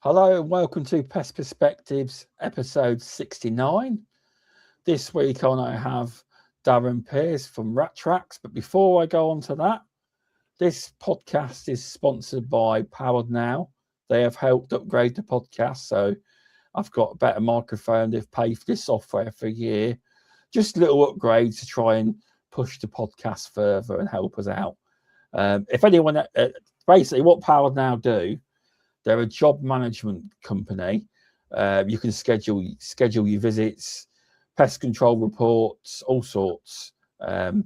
Hello and welcome to Pest Perspectives, episode 69. This week on I have Darron Pearce from RATTRAXS. But before I go on to that, this podcast is sponsored by Powered Now. They have helped upgrade the podcast, so I've got a better microphone. They've paid for this software for a year. Just little upgrades to try and push the podcast further and help us out. If anyone, basically what Powered Now do, they're a job management company. You can schedule your visits, pest control reports, all sorts, and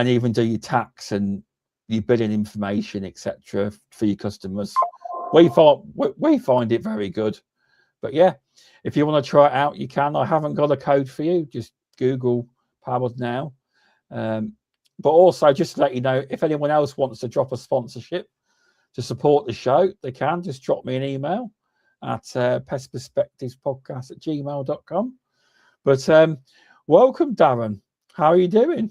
even do your tax and your billing information, etc., for your customers. We find it very good. But yeah, if you want to try it out, you can. I haven't got a code for you. Just Google Powered Now. But also, just to let you know, if anyone else wants to drop a sponsorship to support the show, they can just drop me an email at pestperspectivespodcast@gmail.com. But welcome, Darron. How are you doing?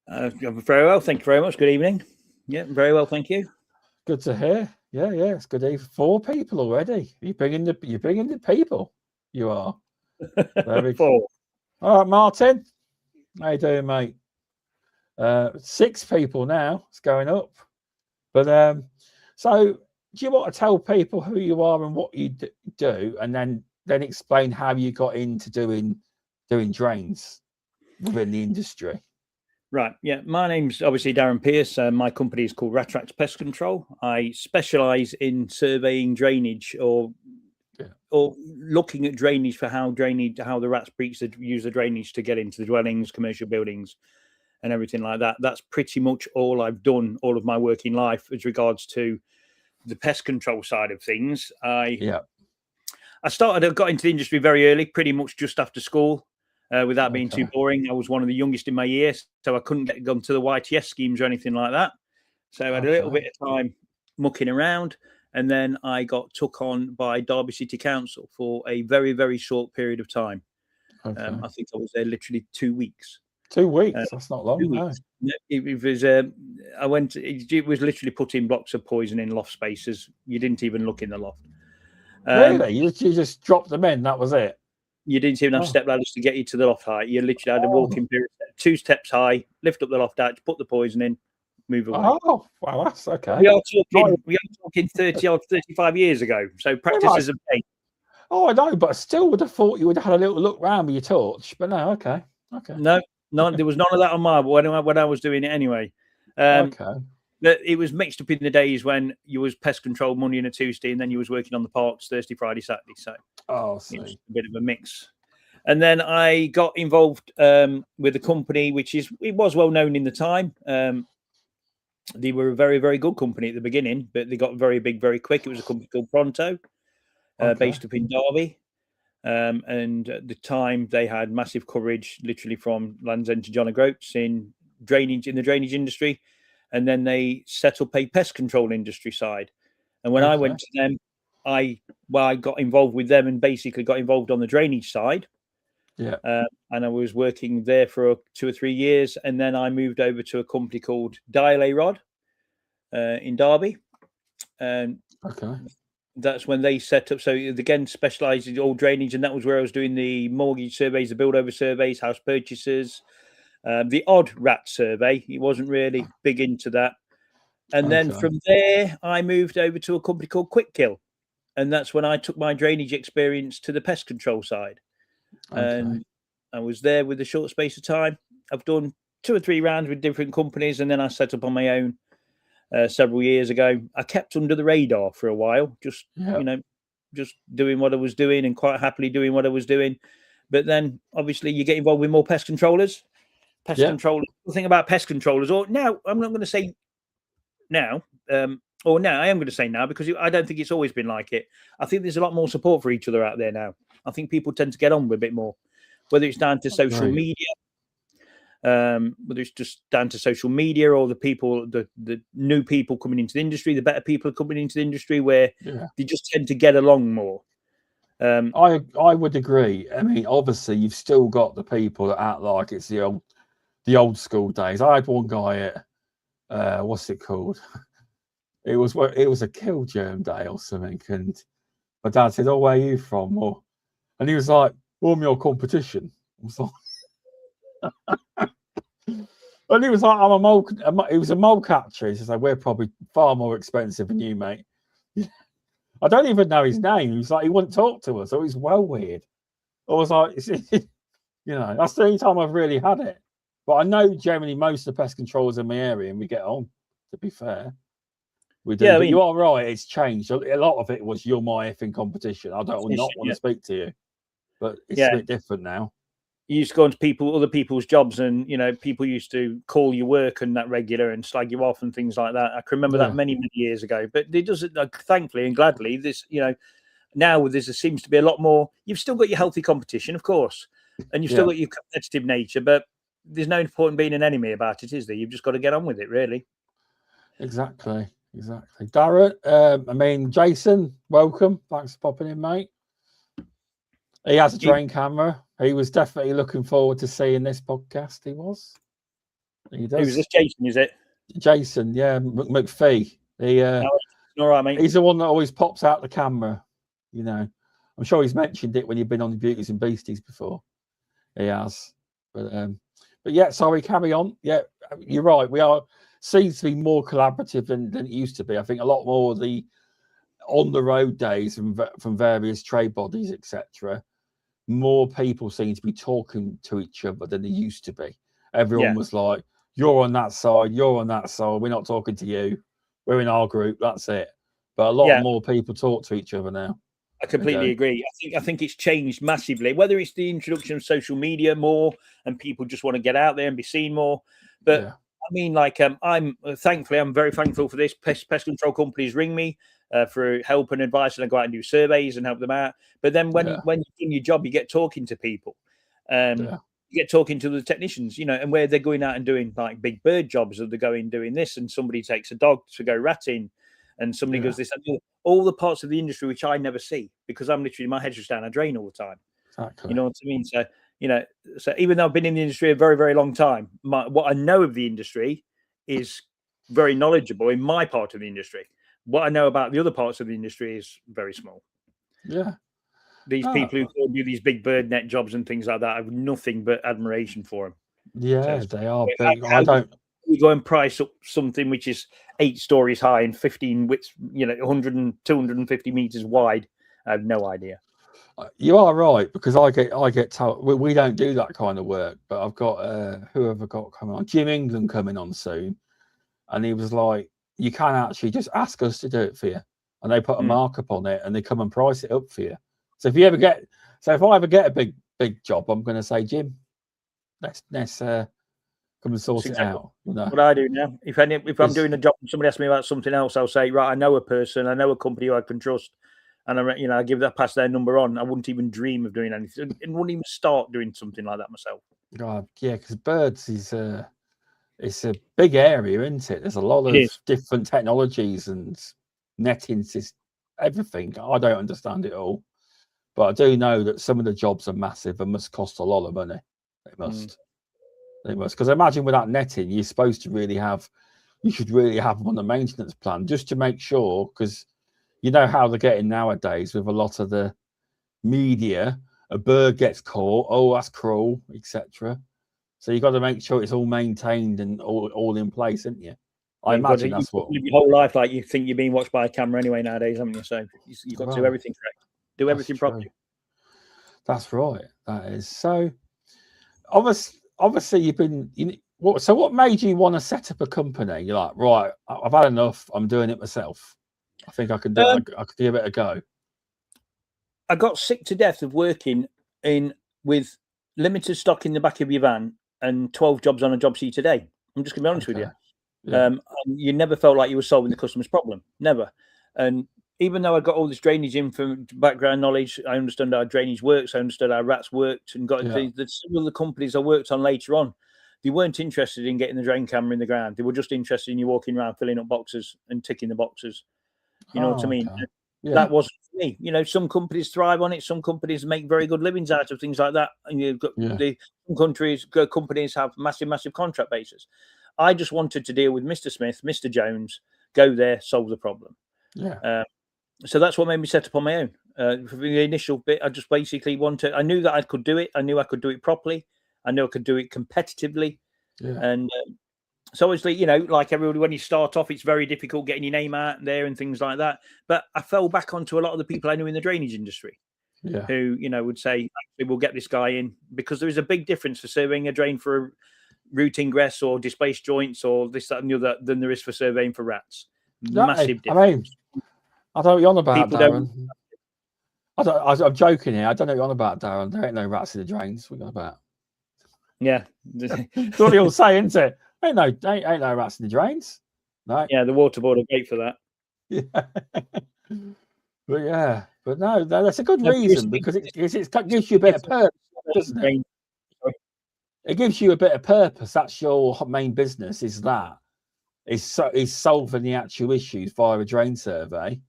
I'm very well, thank you very much. Good evening. Yeah, very well, thank you. Good to hear. Yeah, it's good evening. 4 people already. You're bringing the people. You are. Very 4. Cool. All right, Martin. How you doing, mate? 6 people now. It's going up. But so, do you want to tell people who you are and what you do, and then explain how you got into doing drains within the industry? Right. Yeah. My name's obviously Darron Pearce. My company is called RATTRAXS Pest Control. I specialise in surveying drainage or looking at drainage for how the rats use the drainage to get into the dwellings, commercial buildings, and everything like that. That's pretty much all I've done all of my working life as regards to the pest control side of things. I got into the industry very early, pretty much just after school, without being too boring. I was one of the youngest in my year, so I couldn't get gone to the YTS schemes or anything like that. So I had a little bit of time mucking around, and then I got took on by Derby City Council for a very, very short period of time. I think I was there literally 2 weeks. 2 weeks? That's not long. No. It was. I went. It was literally putting blocks of poison in loft spaces. You didn't even look in the loft. Really? You just dropped them in. That was it. You didn't even have step ladders to get you to the loft height. You literally had a walking period, 2 steps high, lift up the loft arch, put the poison in, move away. Oh, wow, that's okay. We are talking 30 or 35 years ago. So practices have changed. Oh, I know, but I still would have thought you would have had a little look round with your torch. But no, okay. No, there was none of that on my when I was doing it anyway. It was mixed up in the days when you was pest control Monday and a Tuesday, and then you was working on the parks Thursday, Friday, Saturday. So it was a bit of a mix. And then I got involved with a company it was well known in the time. They were a very, very good company at the beginning, but they got very big very quick. It was a company called Pronto, based up in Derby. And at the time they had massive coverage, literally from Land's End to John O'Groats in the drainage industry. And then they set up a pest control industry side. And when I went to them, I got involved with them and basically got involved on the drainage side. Yeah. And I was working there for 2 or 3 years. And then I moved over to a company called Dial Rod in Derby. And that's when they set up. So again, specialised in all drainage. And that was where I was doing the mortgage surveys, the build over surveys, house purchases. The odd rat survey. He wasn't really big into that. And then from there, I moved over to a company called Quick Kill. And that's when I took my drainage experience to the pest control side. And I was there with a short space of time. I've done 2 or 3 rounds with different companies. And then I set up on my own several years ago. I kept under the radar for a while, just doing what I was doing and quite happily doing what I was doing. But then obviously you get involved with more pest controllers. Controllers. The thing about pest controllers, or now, I'm not going to say now, I am going to say now because I don't think it's always been like it. I think there's a lot more support for each other out there now. I think people tend to get on with a bit more, whether it's down to social media, whether it's just down to social media or the people, the new people coming into the industry, the better people are coming into the industry where they just tend to get along more. I would agree. I mean, obviously, you've still got the people that act like it's the old school days. I had one guy at what's it called? It was a kill germ day or something, and my dad said, "Oh, where are you from?" And he was like, "Well, I'm your competition." I was like, and he was like, "I'm a mole." He was a mole catcher. He said, "We're probably far more expensive than you, mate." I don't even know his name. He was like, he wouldn't talk to us. So it was well weird. I was like, that's the only time I've really had it. But I know generally most of the pest controllers in my area, and we get on, to be fair. We do. Yeah, but you are right, it's changed. A lot of it was you're my effing competition. I don't not want to speak to you. But it's a bit different now. You used to go into other people's jobs, and people used to call your work and that regular and slag you off and things like that. I can remember that many years ago. But it doesn't. Thankfully and gladly, this now there seems to be a lot more. You've still got your healthy competition, of course, and you've still got your competitive nature. But there's no point in being an enemy about it, is there? You've just got to get on with it, really. Exactly. Darron, Jason, welcome. Thanks for popping in, mate. He has a drain camera. He was definitely looking forward to seeing this podcast. He was. He does. Who's this? Jason, is it? Jason, yeah, McPhee. All right, mate. He's the one that always pops out the camera. I'm sure he's mentioned it when you've been on the Beauties and Beasties before. He has. But yeah, sorry, carry on. Yeah, you're right. We seems to be more collaborative than it used to be. I think a lot more of the on the road days from various trade bodies, etc. More people seem to be talking to each other than they used to be. Everyone was like, "You're on that side. You're on that side. We're not talking to you. We're in our group. That's it." But a lot more people talk to each other now. I completely agree. I think it's changed massively. Whether it's the introduction of social media more and people just want to get out there and be seen more, but I'm very thankful for this. Pest control companies ring me for help and advice, and I go out and do surveys and help them out. But then when you're in your job, you get talking to people, you get talking to the technicians, and where they're going out and doing like big bird jobs, or they're going doing this, and somebody takes a dog to go ratting, and somebody goes this, and all the parts of the industry which I never see because I'm literally my head's just down a drain all the time. Exactly. You know what I mean? So so even though I've been in the industry a very, very long time, what I know of the industry is very knowledgeable in my part of the industry. What I know about the other parts of the industry is very small. Yeah. These people who do these big bird net jobs and things like that, I have nothing but admiration for them. Yeah, so, they are big. I don't. We go and price up something which is 8 stories high and 15 width, 100 and 250 meters wide. I have no idea. You are right, because I get told we don't do that kind of work, but I've got who have I got coming on? Jim England coming on soon, and he was like, "You can actually just ask us to do it for you," and they put a markup on it and they come and price it up for you. So if I ever get a big job, I'm going to say, Jim, let's come and sort it out. What I do now, if I'm doing a job and somebody asks me about something else, I'll say, right, I know a person, I know a company who I can trust. And I pass their number on. I wouldn't even dream of doing anything, and wouldn't even start doing something like that myself. God, yeah, because birds it's a big area, isn't it? There's a lot of different technologies and netting systems, everything. I don't understand it all, but I do know that some of the jobs are massive and must cost a lot of money. They must, because imagine with that netting, you should really have on the maintenance plan just to make sure, because. You know how they're getting nowadays with a lot of the media. A bird gets caught, oh, that's cruel, etc. So you got to make sure it's all maintained and all in place, isn't you? I imagine that's what your whole life, like you think you're being watched by a camera anyway nowadays, haven't you? So you've got to do everything correct, do everything properly. That's right. That is so. Obviously, you've been. So what made you want to set up a company? You're like, right, I've had enough. I'm doing it myself. I think I could do I could give it a go. I got sick to death of working with limited stock in the back of your van and 12 jobs on a job sheet a day. I'm just going to be honest with you. Yeah. You never felt like you were solving the customer's problem. Never. And even though I got all this drainage background knowledge, I understood how drainage works. I understood how rats worked, and got some of the companies I worked on later on. They weren't interested in getting the drain camera in the ground. They were just interested in you walking around, filling up boxes and ticking the boxes. You know what I mean? Okay. Yeah. That wasn't for me. Some companies thrive on it. Some companies make very good livings out of things like that. And you've got some companies have massive contract bases. I just wanted to deal with Mr. Smith, Mr. Jones, go there, solve the problem. Yeah. So that's what made me set up on my own. For the initial bit, I just basically I knew that I could do it. I knew I could do it properly. I knew I could do it competitively. Yeah. And so obviously, you know, like everybody, when you start off, it's very difficult getting your name out there and things like that. But I fell back onto a lot of the people I knew in the drainage industry, who, you know, would say, we'll get this guy in, because there is a big difference for surveying a drain for a root ingress or displaced joints or this, that, and the other than there is for surveying for rats. Massive difference. I mean, I don't know what you're on about, People Darren. I'm joking here. I don't know what you're on about, Darren. There ain't no rats in the drains. We're on about. Yeah. That's what you'll say, isn't it? Ain't no rats in the drains. No. Yeah, the water board are great for that. Yeah. But no, that's a good reason, because it gives you a bit of purpose, doesn't it? It gives you a bit of purpose. That's your main business, is solving the actual issues via a drain survey.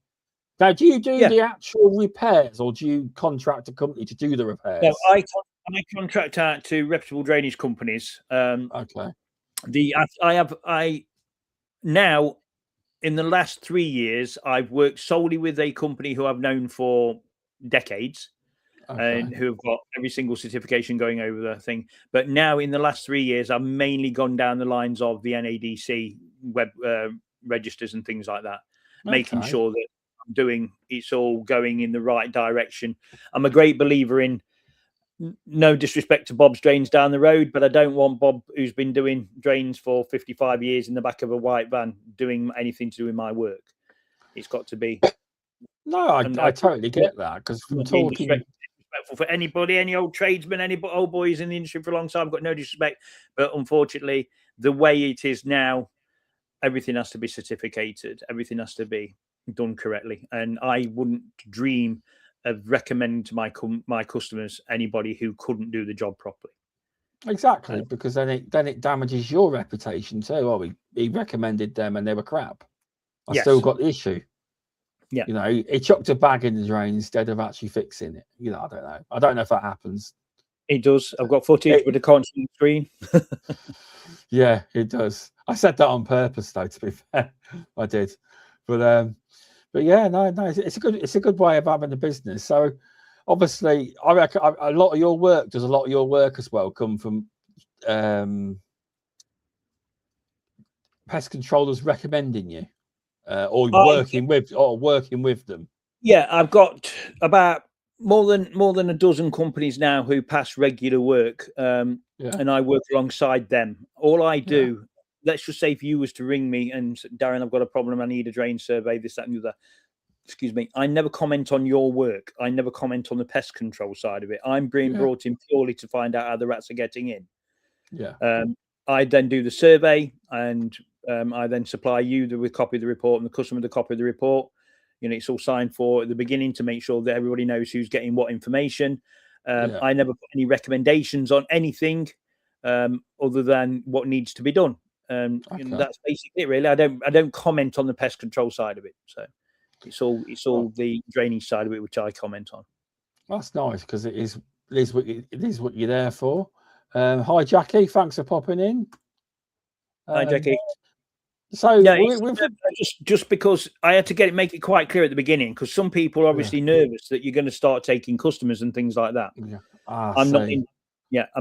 Now, do you do the actual repairs, or do you contract a company to do the repairs? No, I contract out to reputable drainage companies. Okay. I now, in the last 3 years, I've worked solely with a company who I've known for decades, and who have got every single certification going over the thing. But now, in the last 3 years, I've mainly gone down the lines of the NADC web registers and things like that, making sure that it's all going in the right direction. I'm a great believer in, no disrespect to Bob's drains down the road, but I don't want Bob, who's been doing drains for 55 years in the back of a white van, doing anything to do with my work. It's got to be. No, I totally get that, because from talking. Disrespectful for anybody, any old tradesman, any old boys in the industry for a long time. I've got no disrespect, but unfortunately, the way it is now, everything has to be certificated. Everything has to be done correctly, and I wouldn't dream of recommending to my customers anybody who couldn't do the job properly. Exactly, because then it damages your reputation too. Oh, he recommended them and they were crap. I still got the issue. Yeah, you know, he chucked a bag in the drain instead of actually fixing it. You know, I don't know. I don't know if that happens. It does. I've got footage with a constant screen. Yeah, it does. I said that on purpose, though. To be fair, I did. But yeah, no, it's a good way of having a business. So obviously, I reckon a lot of your work as well come from pest controllers recommending you, or working with them. Yeah, I've got about more than a dozen companies now who pass regular work, and I work alongside them. All I do. Let's just say if you was to ring me and Darren, I've got a problem, I need a drain survey, this, that, and the other. Excuse me. I never comment on your work. I never comment on the pest control side of it. I'm being brought in purely to find out how the rats are getting in. Yeah. I then do the survey, and I then supply you with a copy of the report and the customer the copy of the report. You know, it's all signed for at the beginning to make sure that everybody knows who's getting what information. I never put any recommendations on anything other than what needs to be done. You know, that's basically it, really. I don't comment on the pest control side of it. So it's all the drainage side of it which I comment on. That's nice, because it is what you're there for. Hi Jackie, thanks for popping in. Hi Jackie. So yeah, just because I had to make it quite clear at the beginning, because some people are obviously nervous that you're going to start taking customers and things like that. I'm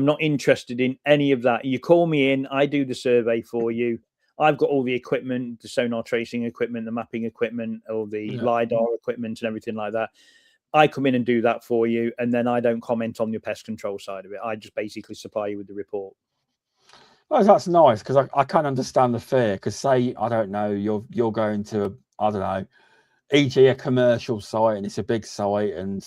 not interested in any of that. You call me in, I do the survey for you. I've got all the equipment, the sonar tracing equipment, the mapping equipment, all the LiDAR equipment and everything like that. I come in and do that for you, and then I don't comment on your pest control side of it. I just basically supply you with the report. Well, that's nice, because I can understand the fear. Because say, I don't know, you're going to, I don't know, e.g. a commercial site, and it's a big site, and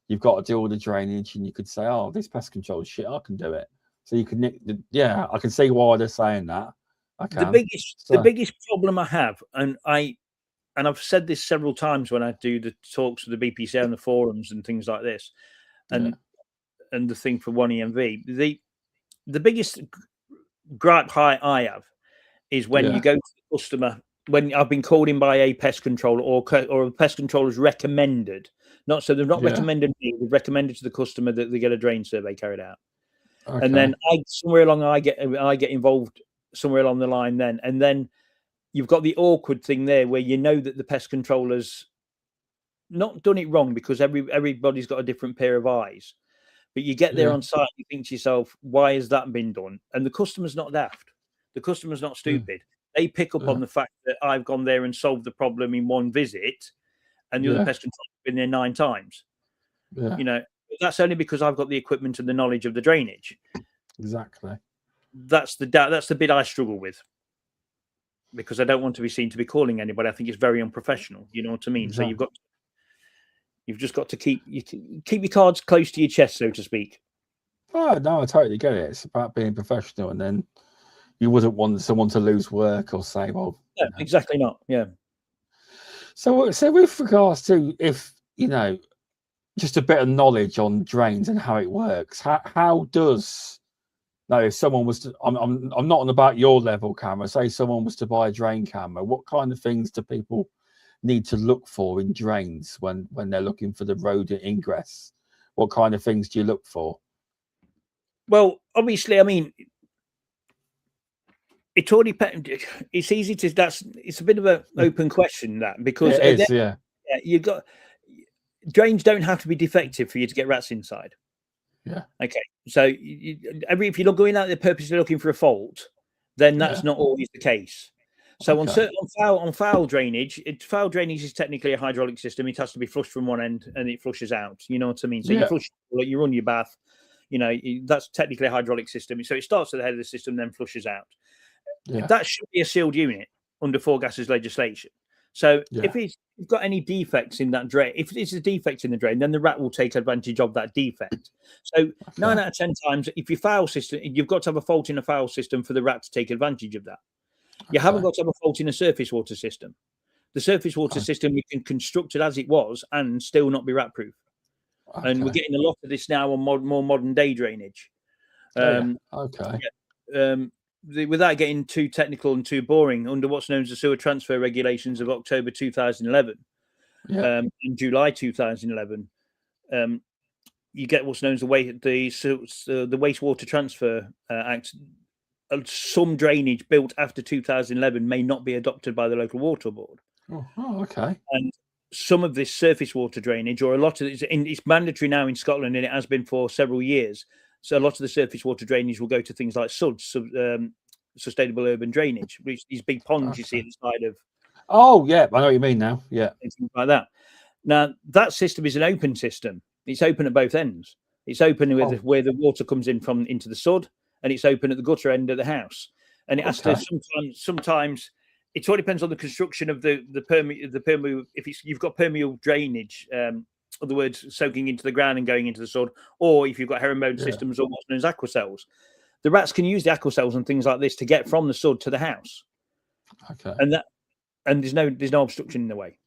you've got to do all the drainage, and you could say, oh, this pest control shit, I can do it. So you can, I can see why they're saying that. The biggest problem I have, and I've said this several times when I do the talks with the BPC on the forums and things like this, and the thing for 1EMV, the biggest gripe I have is when you go to the customer, when I've been called in by a pest controller or a pest controller is recommended, they've not recommended me, they've recommended to the customer that they get a drain survey carried out. Okay. And then I get involved somewhere along the line then, and then you've got the awkward thing there where you know that the pest controllers not done it wrong, because everybody's got a different pair of eyes. But you get there on site, you think to yourself, why has that been done? And the customer's not daft. The customer's not stupid. They pick up on the fact that I've gone there and solved the problem in one visit, and the other pest control has been there 9 times. You know, that's only because I've got the equipment and the knowledge of the drainage. Exactly. That's the bit I struggle with, because I don't want to be seen to be calling anybody. I think it's very unprofessional. You know what I mean? Exactly. So you've just got to keep your cards close to your chest, so to speak. Oh no, I totally get it. It's about being professional, and then you wouldn't want someone to lose work or say, "Well, yeah, exactly not." Yeah. So with regards to, if you know, just a bit of knowledge on drains and how it works, how does, now if someone was to, I'm not on about your level camera, say someone was to buy a drain camera, what kind of things do people need to look for in drains when they're looking for the rodent ingress? What kind of things do you look for? Well, obviously, I mean, it all depends. It's easy to, it's a bit of an open question, that, because it is, you've got, drains don't have to be defective for you to get rats inside. Yeah. Okay. So if you're going out there purposely looking for a fault, then that's not always the case. So on foul drainage, foul drainage is technically a hydraulic system. It has to be flushed from one end and it flushes out. You know what I mean? So you flush, you run your bath. You know, that's technically a hydraulic system. So it starts at the head of the system, then flushes out. That should be a sealed unit under 4 gases legislation. So if you've got any defects in that drain, if it's a defect in the drain, then the rat will take advantage of that defect. So 9 out of 10 times, if your foul system, you've got to have a fault in a foul system for the rat to take advantage of that. You haven't got to have a fault in a surface water system. The surface water system, we can construct it as it was and still not be rat proof. And we're getting a lot of this now on more modern day drainage. Without getting too technical and too boring, under what's known as the sewer transfer regulations of October 2011 and July 2011, you get what's known as the Wastewater Transfer Act. Some drainage built after 2011 may not be adopted by the local water board. And some of this surface water drainage, or a lot of it's mandatory now in Scotland, and it has been for several years. So a lot of the surface water drainage will go to things like SUDS, sustainable urban drainage, which these big ponds you see at the side of. Oh yeah, I know what you mean now. Yeah, things like that. Now that system is an open system. It's open at both ends. It's open with where the water comes in from into the sod, and it's open at the gutter end of the house. And it has to sometimes. It all depends on the construction of the permeable. If you've got permeable drainage, in other words, soaking into the ground and going into the sod, or if you've got herringbone systems or what's known as aquacells, the rats can use the aquacells and things like this to get from the sod to the house. And there's no obstruction in the way.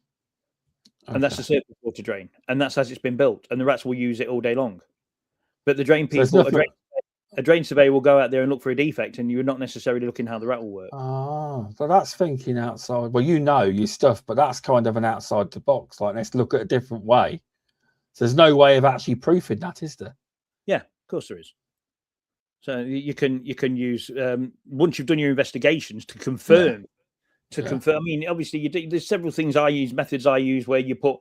And that's the surface water drain, and that's as it's been built, and the rats will use it all day long. But the drain people, a drain surveyor will go out there and look for a defect, and you're not necessarily looking how the rat will work. So that's thinking outside. Well, you know your stuff, but that's kind of an outside the box. Like, let's look at a different way. So there's no way of actually proofing that, is there? Yeah, of course there is. So you can use once you've done your investigations to confirm. Confirm. I mean, obviously, there's several things methods I use where you put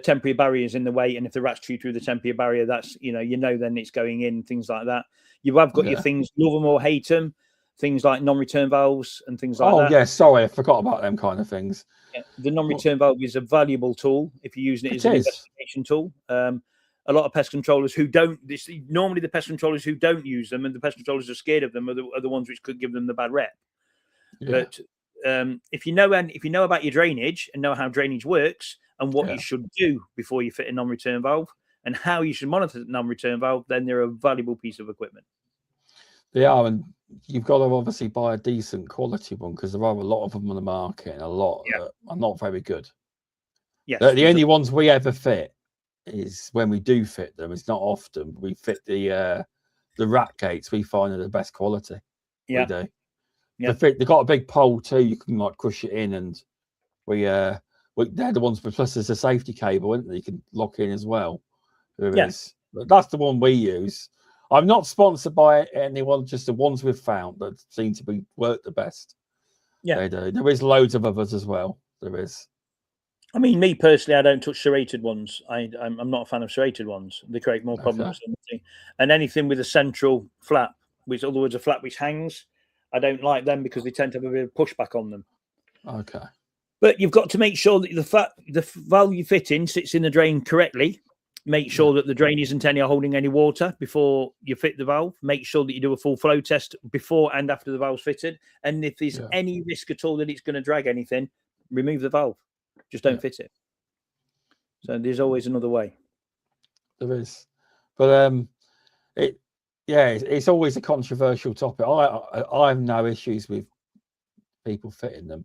temporary barriers in the way, and if the rats chew through the temporary barrier, that's then it's going in. Things like that. You have got your things, love them or hate them, things like non-return valves and things like that. Oh yeah, sorry, I forgot about them kind of things. Yeah, the non-return valve is a valuable tool if you're using it as an investigation tool. A lot of pest controllers who don't. Normally, the pest controllers who don't use them and the pest controllers are scared of them are the ones which could give them the bad rep. Yeah. But if you know about your drainage and know how drainage works and what you should do before you fit a non-return valve and how you should monitor the non-return valve, then they're a valuable piece of equipment. They are, and you've got to obviously buy a decent quality one, because there are a lot of them on the market, and a lot are not very good. Yes, the only ones we ever fit is when we do fit them. It's not often. We fit the rat gates. We find are the best quality. Yeah, we do. Yeah, they've got a big pole too. You can like push it in, and they're the ones. Plus, there's a safety cable, isn't there? You can lock in as well. Yes, that's the one we use. I'm not sponsored by anyone, just the ones we've found that seem to work the best. Yeah, they do. There is loads of others as well. There is. I mean, me personally, I don't touch serrated ones. I'm not a fan of serrated ones. They create more problems. And anything with a central flap, which in other words a flap which hangs, I don't like them because they tend to have a bit of pushback on them. Okay. But you've got to make sure that the valve you fit in sits in the drain correctly. Make sure that the drain isn't holding any water before you fit the valve. Make sure that you do a full flow test before and after the valve's fitted. And if there's any risk at all that it's going to drag anything, remove the valve. Just don't fit it. So there's always another way. There is. But it's always a controversial topic. I have no issues with people fitting them.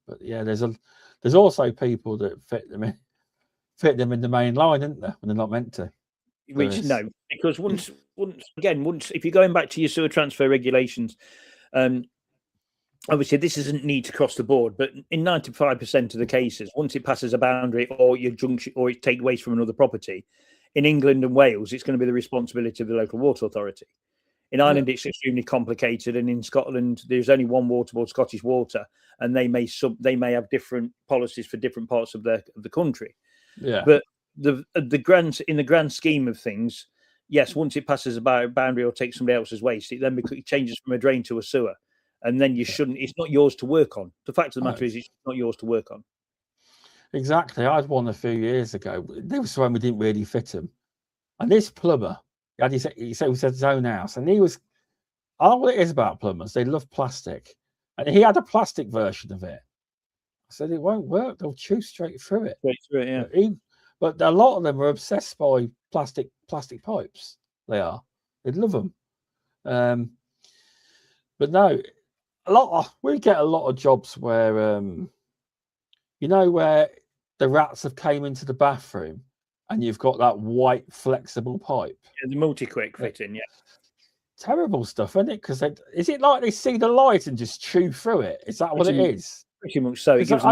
But yeah, there's also people that fit them in the main line, isn't there? When they're not meant to. No, because once if you're going back to your sewer transfer regulations, obviously this isn't need to cross the board, but in 95% of the cases, once it passes a boundary or your junction or it take waste from another property, in England and Wales, it's going to be the responsibility of the local water authority. In Ireland, it's extremely complicated, and in Scotland, there's only one water board, Scottish Water, and they may have different policies for different parts of the country. Yeah. But in the grand scheme of things, yes, once it passes a boundary or takes somebody else's waste, it then changes from a drain to a sewer, and then you shouldn't. It's not yours to work on. The fact of the matter is, it's not yours to work on. Exactly. I had one a few years ago. There was when we didn't really fit them, and this plumber. He said his own house, and he was. All it is about plumbers, they love plastic, and he had a plastic version of it. I said it won't work; they'll chew straight through it. Yeah. But a lot of them are obsessed by plastic pipes. They love them. But no, we get a lot of jobs where where the rats have came into the bathroom. And you've got that white flexible pipe. Yeah, the multi-quick fitting, Terrible stuff, isn't it? Because is it like they see the light and just chew through it? Is that what it is? Pretty much so. Because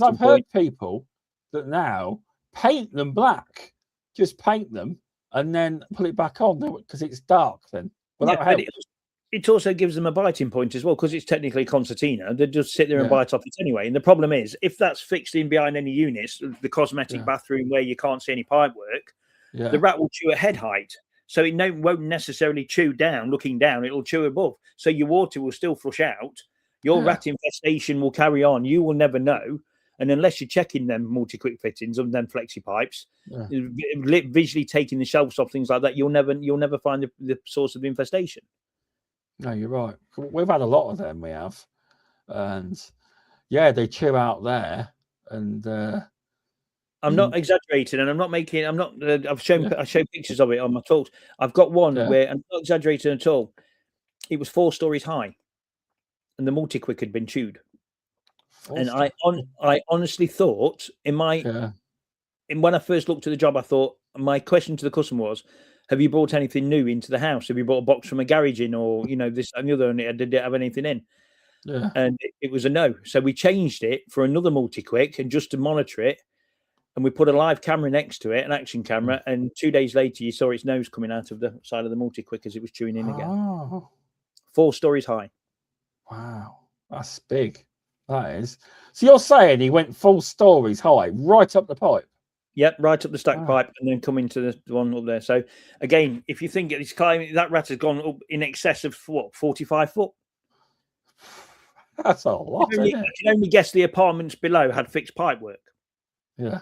I've heard people that now paint them black, just paint them and then put it back on because it's dark then. Well, it also gives them a biting point as well because it's technically concertina. They just sit there and bite off it anyway. And the problem is, if that's fixed in behind any units, the cosmetic bathroom where you can't see any pipework, the rat will chew at head height. So it won't necessarily chew down, looking down. It'll chew above. So your water will still flush out. Your rat infestation will carry on. You will never know. And unless you're checking them multi-quick fittings and then flexi pipes, visually taking the shelves off, things like that, you'll never find the source of the infestation. No, you're right. We've had a lot of them. We have, and they chew out there. And I'm not exaggerating, and I've shown pictures of it on my talks. I've got one where I'm not exaggerating at all. It was 4 stories high, and the multi-quick had been chewed. And I honestly thought when I first looked at the job, I thought my question to the customer was, have you brought anything new into the house? Have you brought a box from a garage in, or this and the other? And did it have anything in? Yeah. And it was a no. So we changed it for another multi-quick, and just to monitor it, and we put a live camera next to it, an action camera. And 2 days later, you saw its nose coming out of the side of the multi-quick as it was chewing in again. Oh. 4 stories high. Wow, that's big. That is. So you're saying he went 4 stories high, right up the pipe? Yep, right up the stack pipe and then come into the one up there. So again, if you think it's climbing, that rat has gone up in excess of 45 foot. That's a lot. You can only guess the apartments below had fixed pipe work. Yeah.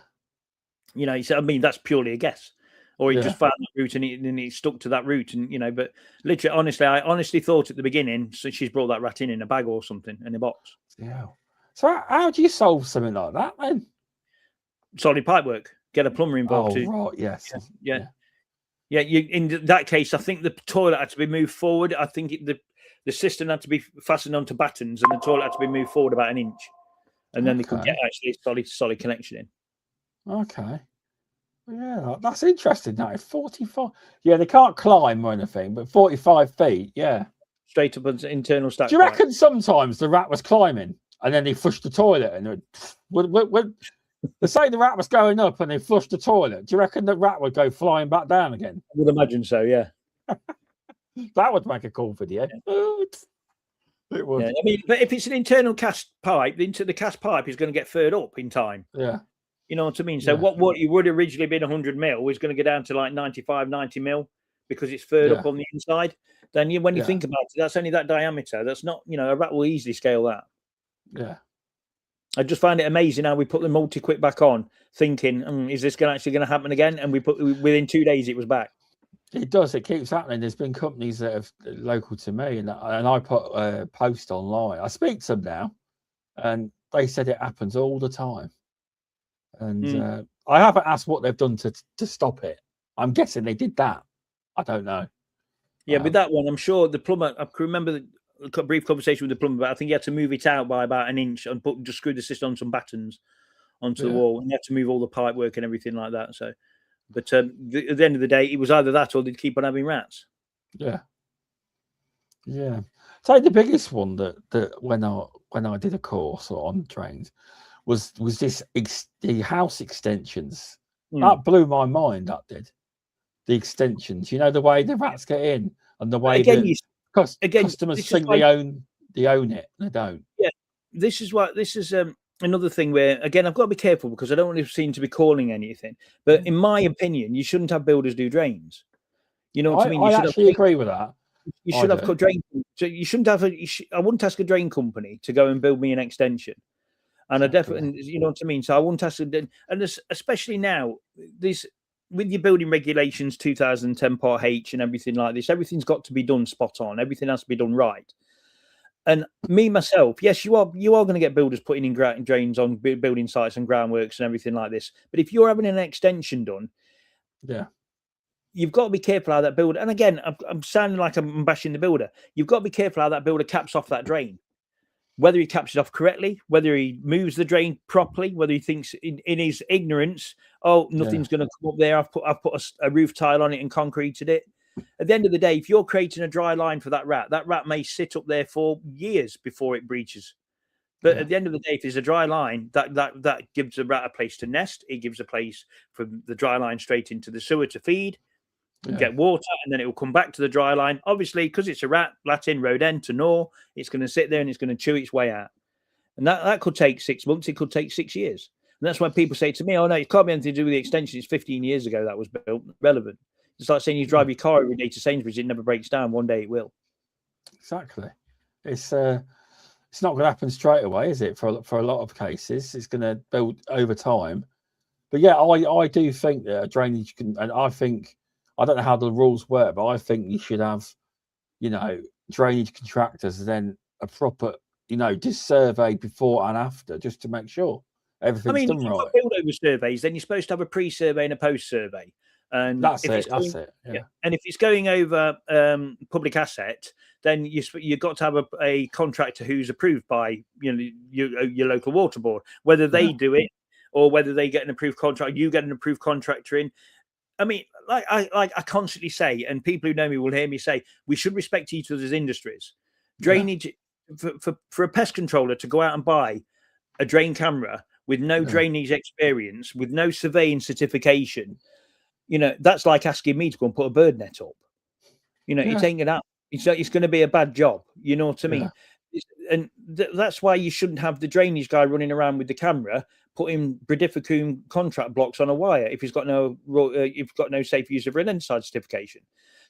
So I mean that's purely a guess. Or he just found that route and he stuck to that route, and but literally, honestly, I honestly thought at the beginning, so she's brought that rat in a bag or something in a box. Yeah. So how do you solve something like that then? Solid pipe work. Get a plumber involved too. Right, yes. Yeah. In that case, I think the toilet had to be moved forward. I think the cistern had to be fastened onto battens, and the toilet had to be moved forward about an inch, and then they could get actually a solid connection in. Okay. Yeah, that's interesting. Now 45. Yeah, they can't climb or anything, but 45 feet. Yeah, straight up an internal stack. Do you reckon sometimes the rat was climbing and then they flushed the toilet and they say the rat was going up and they flushed the toilet? Do you reckon the rat would go flying back down again? I would imagine so. Yeah, that would make a cool video. It would. Yeah. I mean, but if it's an internal cast pipe, the cast pipe is going to get furred up in time. Yeah. You know what I mean? So what it would originally been 100 mil is going to go down to like 95, 90 mil because it's furred up on the inside. Then when you think about it, that's only that diameter. That's not, a rat will easily scale that. Yeah. I just find it amazing how we put the multi-quit back on, thinking, is this actually going to happen again? And within 2 days, it was back. It does. It keeps happening. There's been companies that have local to me, and I put a post online. I speak to them now, and they said it happens all the time. And I haven't asked what they've done to stop it. I'm guessing they did that. I don't know. Yeah, with that one, I'm sure the plumber. I can remember a brief conversation with the plumber, but I think he had to move it out by about an inch and just screw the system on some battens onto the wall, and he had to move all the pipe work and everything like that. So, but at the end of the day, it was either that or they'd keep on having rats. Yeah. So the biggest one that when I did a course on drains was the house extensions. That blew my mind. That did. The extensions, the way the rats get in and the way customers think they own it. They don't. Yeah, this is another thing where, again, I've got to be careful because I don't want to seem to be calling anything. But in my opinion, you shouldn't have builders do drains. You know what I mean? I actually agree with that. You should have cut drain. So you shouldn't have I wouldn't ask a drain company to go and build me an extension. And I definitely, you know what I mean? So I wouldn't ask, and especially now, with your building regulations 2010 Part H and everything like this, everything's got to be done spot on. Everything has to be done right. And me, myself, yes, you are going to get builders putting in drains on building sites and groundworks and everything like this. But if you're having an extension done, you've got to be careful how that builder, and again, I'm sounding like I'm bashing the builder. You've got to be careful how that builder caps off that drain. Whether he caps it off correctly, whether he moves the drain properly, whether he thinks in his ignorance, nothing's going to come up there. I've put a roof tile on it and concreted it. At the end of the day, if you're creating a dry line for that rat may sit up there for years before it breaches. But at the end of the day, if there's a dry line, that gives the rat a place to nest. It gives a place for the dry line straight into the sewer to feed. Get water, and then it will come back to the dry line. Obviously, because it's a rat, Latin, rodent, to gnaw, it's going to sit there and it's going to chew its way out. And that could take 6 months. It could take 6 years. And that's when people say to me, oh, no, it can't be anything to do with the extension. It's 15 years ago that was built. Relevant. It's like saying you drive your car every day to Sainsbury's. It never breaks down. One day it will. Exactly. It's not going to happen straight away, is it? For a lot of cases, it's going to build over time. But yeah, I do think that drainage can, and I don't know how the rules work, but I think you should have, drainage contractors then a proper, just survey before and after, just to make sure everything's done right. If you've got build over surveys, then you're supposed to have a pre-survey and a post-survey. And that's it. Yeah. And if it's going over public asset, then you've got to have a contractor who's approved by your local water board, whether they do it or whether they get an approved contract, you get an approved contractor in. I mean, like I constantly say, and people who know me will hear me say, we should respect each other's industries. Drainage for a pest controller to go out and buy a drain camera with no drainage experience, with no surveying certification, that's like asking me to go and put a bird net up. It ain't gonna happen. It's going to be a bad job. You know what I mean? And that's why you shouldn't have the drainage guy running around with the camera putting bradifacoum contract blocks on a wire if he's got no safe use of rodenticide certification.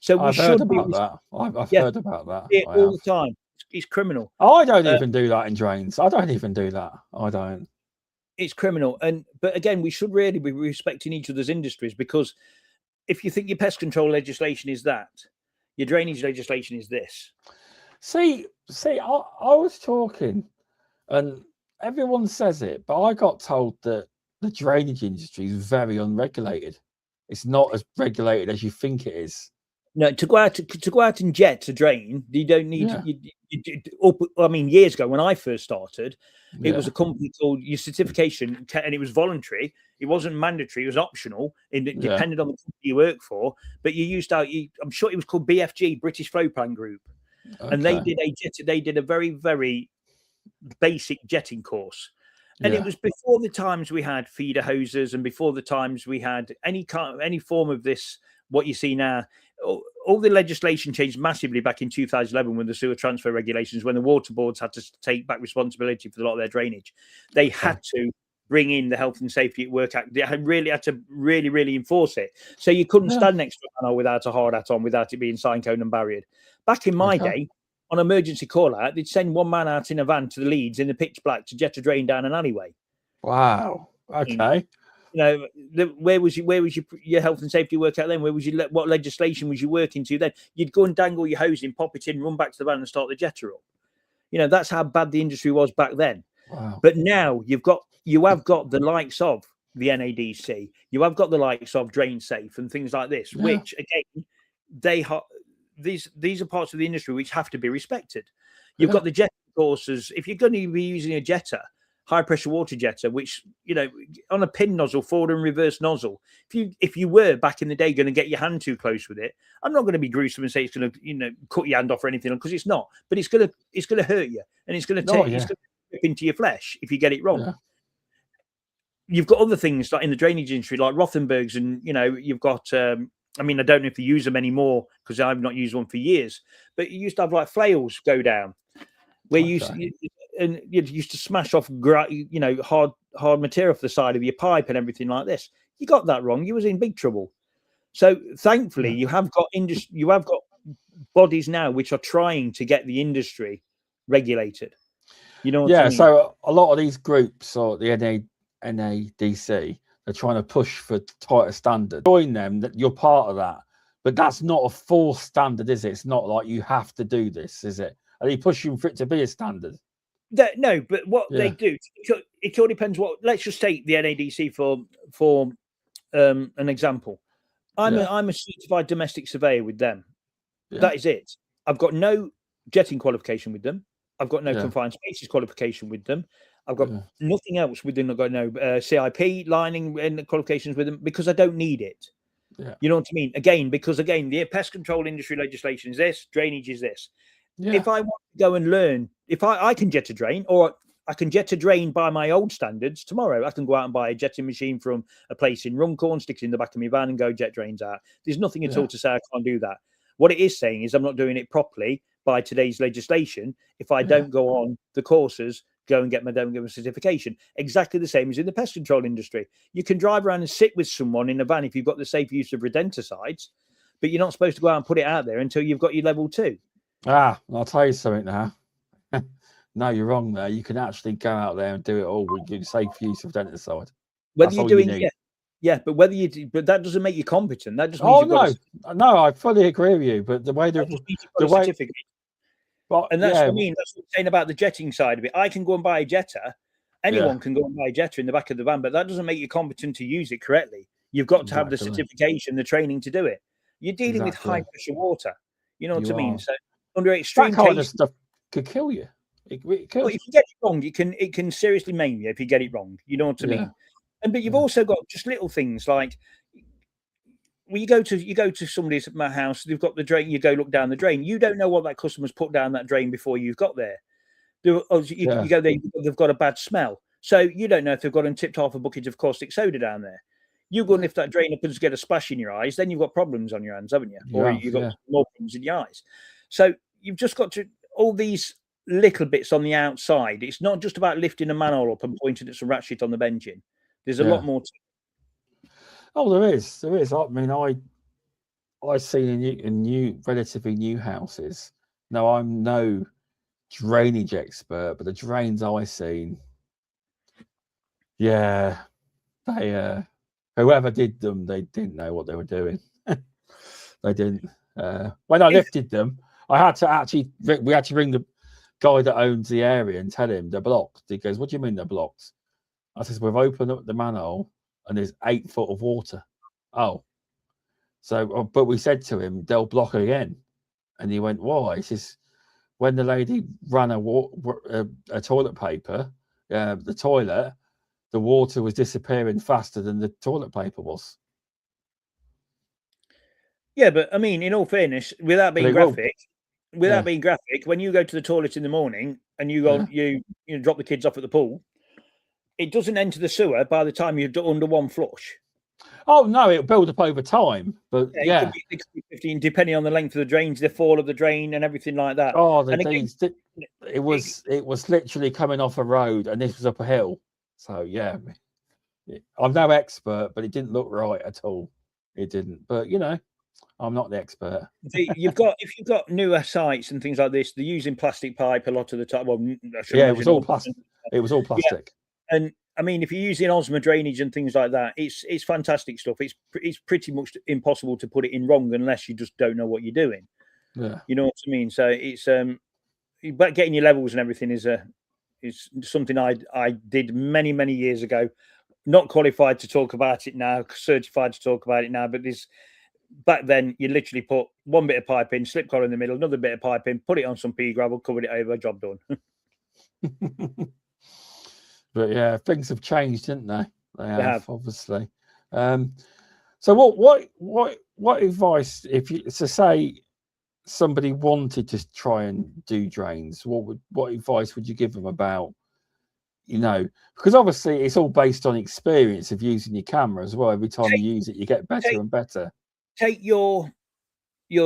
So I've heard about that. I've heard about that. All the time. It's criminal. I don't even do that in drains. I don't even do that. I don't. It's criminal. But again, we should really be respecting each other's industries, because if you think your pest control legislation is that, your drainage legislation is this. See, I was talking, and everyone says it, but I got told that the drainage industry is very unregulated. It's not as regulated as you think it is. No, to go out and jet a drain, you don't need. I mean, years ago when I first started, it was a company called your certification, and it was voluntary. It wasn't mandatory. It was optional. It depended on the company you work for. But you used to. I'm sure it was called BFG, British Flow Plan Group, and they did a very, very basic jetting course. And it was before the times we had feeder hoses, and before the times we had any form of this, what you see now. all the legislation changed massively back in 2011 when the sewer transfer regulations, when the water boards had to take back responsibility for a lot of their drainage. They had to bring in the Health and Safety at Work Act. They really had to really enforce it. So you couldn't stand next to a panel without a hard hat on, without it being sign cone and barriered. Back in my day, on emergency call out, they'd send one man out in a van to the Leeds in the pitch black to jet a drain down an alleyway. Wow. Okay. Where was your health and safety work out then? Where was what legislation was you working to then? You'd go and dangle your hose in, pop it in, run back to the van and start the jetter up. That's how bad the industry was back then. Wow. But now you have got the likes of the NADC, you have got the likes of Drain Safe and things like this, which again, these are parts of the industry which have to be respected. You've got the jetter courses. If you're going to be using a jetter, high pressure water jetter, which on a pin nozzle, forward and reverse nozzle, if you were back in the day going to get your hand too close with it, I'm not going to be gruesome and say it's going to cut your hand off or anything, because it's not. But it's going to hurt you, and it's going to take it's going to rip into your flesh if you get it wrong. Yeah. You've got other things like in the drainage industry, like Rothenbergs, and you've got. I don't know if they use them anymore because I've not used one for years. But you used to have like flails go down, where you used to smash off, hard material off the side of your pipe and everything like this. You got that wrong, you was in big trouble. So thankfully, you have got bodies now which are trying to get the industry regulated. What I mean? So a lot of these groups, or the NADC, they're trying to push for tighter standards. Join them, that you're part of that, but that's not a full standard, is it? It's not like you have to do this, is it? Are they pushing for it to be a standard? No, but what they do, it all depends. Let's just take the NADC for an example. I'm a certified domestic surveyor with them. Yeah. That is it. I've got no jetting qualification with them. I've got no confined spaces qualification with them. I've got nothing else with them. I've got no CIP lining and qualifications with them because I don't need it. Yeah. You know what I mean? Again, the pest control industry legislation is this, drainage is this. Yeah. If I want to go and learn, if I can jet a drain, or I can jet a drain by my old standards tomorrow, I can go out and buy a jetting machine from a place in Runcorn, stick it in the back of my van and go jet drains out. There's nothing at all to say I can't do that. What it is saying is I'm not doing it properly by today's legislation if I don't go on the courses, go and get my certification. Exactly the same as in the pest control industry. You can drive around and sit with someone in a van if you've got the safe use of rodenticides, but you're not supposed to go out and put it out there until you've got your level 2. I'll tell you something now. No, you're wrong there. You can actually go out there and do it all with your safe use of rodenticide. Whether you're doing it, but but that doesn't make you competent. That just means no, I fully agree with you. But the way certificate. And that's what I mean. That's what I'm saying about the jetting side of it. I can go and buy a jetter. Anyone can go and buy a jetter in the back of the van, but that doesn't make you competent to use it correctly. You've got to have the certification, the training to do it. You're dealing with high pressure water. You know what I mean? So under extreme that kind of stuff could kill you. It well, if you get it wrong, it can seriously maim you if you get it wrong. You know what I mean? But you've also got just little things like when you go to somebody's house, they've got the drain. You go look down the drain. You don't know what that customer's put down that drain before you've got there. You go there, they've got a bad smell, so you don't know if they've got and tipped half a bucket of caustic soda down there. You go and lift that drain up and just get a splash in your eyes, then you've got problems on your hands, haven't you? Or you've got more problems in your eyes. So you've just got to all these little bits on the outside. It's not just about lifting a manhole up and pointing at some rat shit on the benching. There's a lot more to it. Oh, there is. I mean, I see in relatively new houses. Now, I'm no drainage expert, but the drains I seen, they whoever did them, they didn't know what they were doing. They didn't. When I lifted them, we had to ring the guy that owns the area and tell him they're blocked. He goes, "What do you mean they're blocked?" I says, "We've opened up the manhole and there's 8 foot of water." Oh, so but we said to him they'll block again, and he went, "Why?" He says, "When the lady ran a toilet paper, the toilet, the water was disappearing faster than the toilet paper was." Yeah, but I mean, in all fairness, without being graphic, when you go to the toilet in the morning and you go, you drop the kids off at the pool, it doesn't enter the sewer by the time you're under one flush. Oh no, it'll build up over time, but yeah. It could be 15, depending on the length of the drains, the fall of the drain, and everything like that. Oh, and again, it was literally coming off a road, and this was up a hill. So yeah, I'm no expert, but it didn't look right at all. It didn't. But I'm not the expert. If you've got newer sites and things like this, they're using plastic pipe a lot of the time. Well, it was all plastic. It was all plastic. Yeah. And I mean, if you're using Osmo drainage and things like that, it's fantastic stuff. It's pretty much impossible to put it in wrong unless you just don't know what you're doing. Yeah, you know what I mean. So it's but getting your levels and everything is something I did many years ago. Not qualified to talk about it now, certified to talk about it now, but back then you literally put one bit of pipe in, slip collar in the middle, another bit of pipe in, put it on some pea gravel, covered it over, job done. But yeah, things have changed, didn't they? They have. Obviously. So what advice, if you say somebody wanted to try and do drains, what advice would you give them about, because obviously it's all based on experience of using your camera as well. Every time you use it, you get better and better. Take your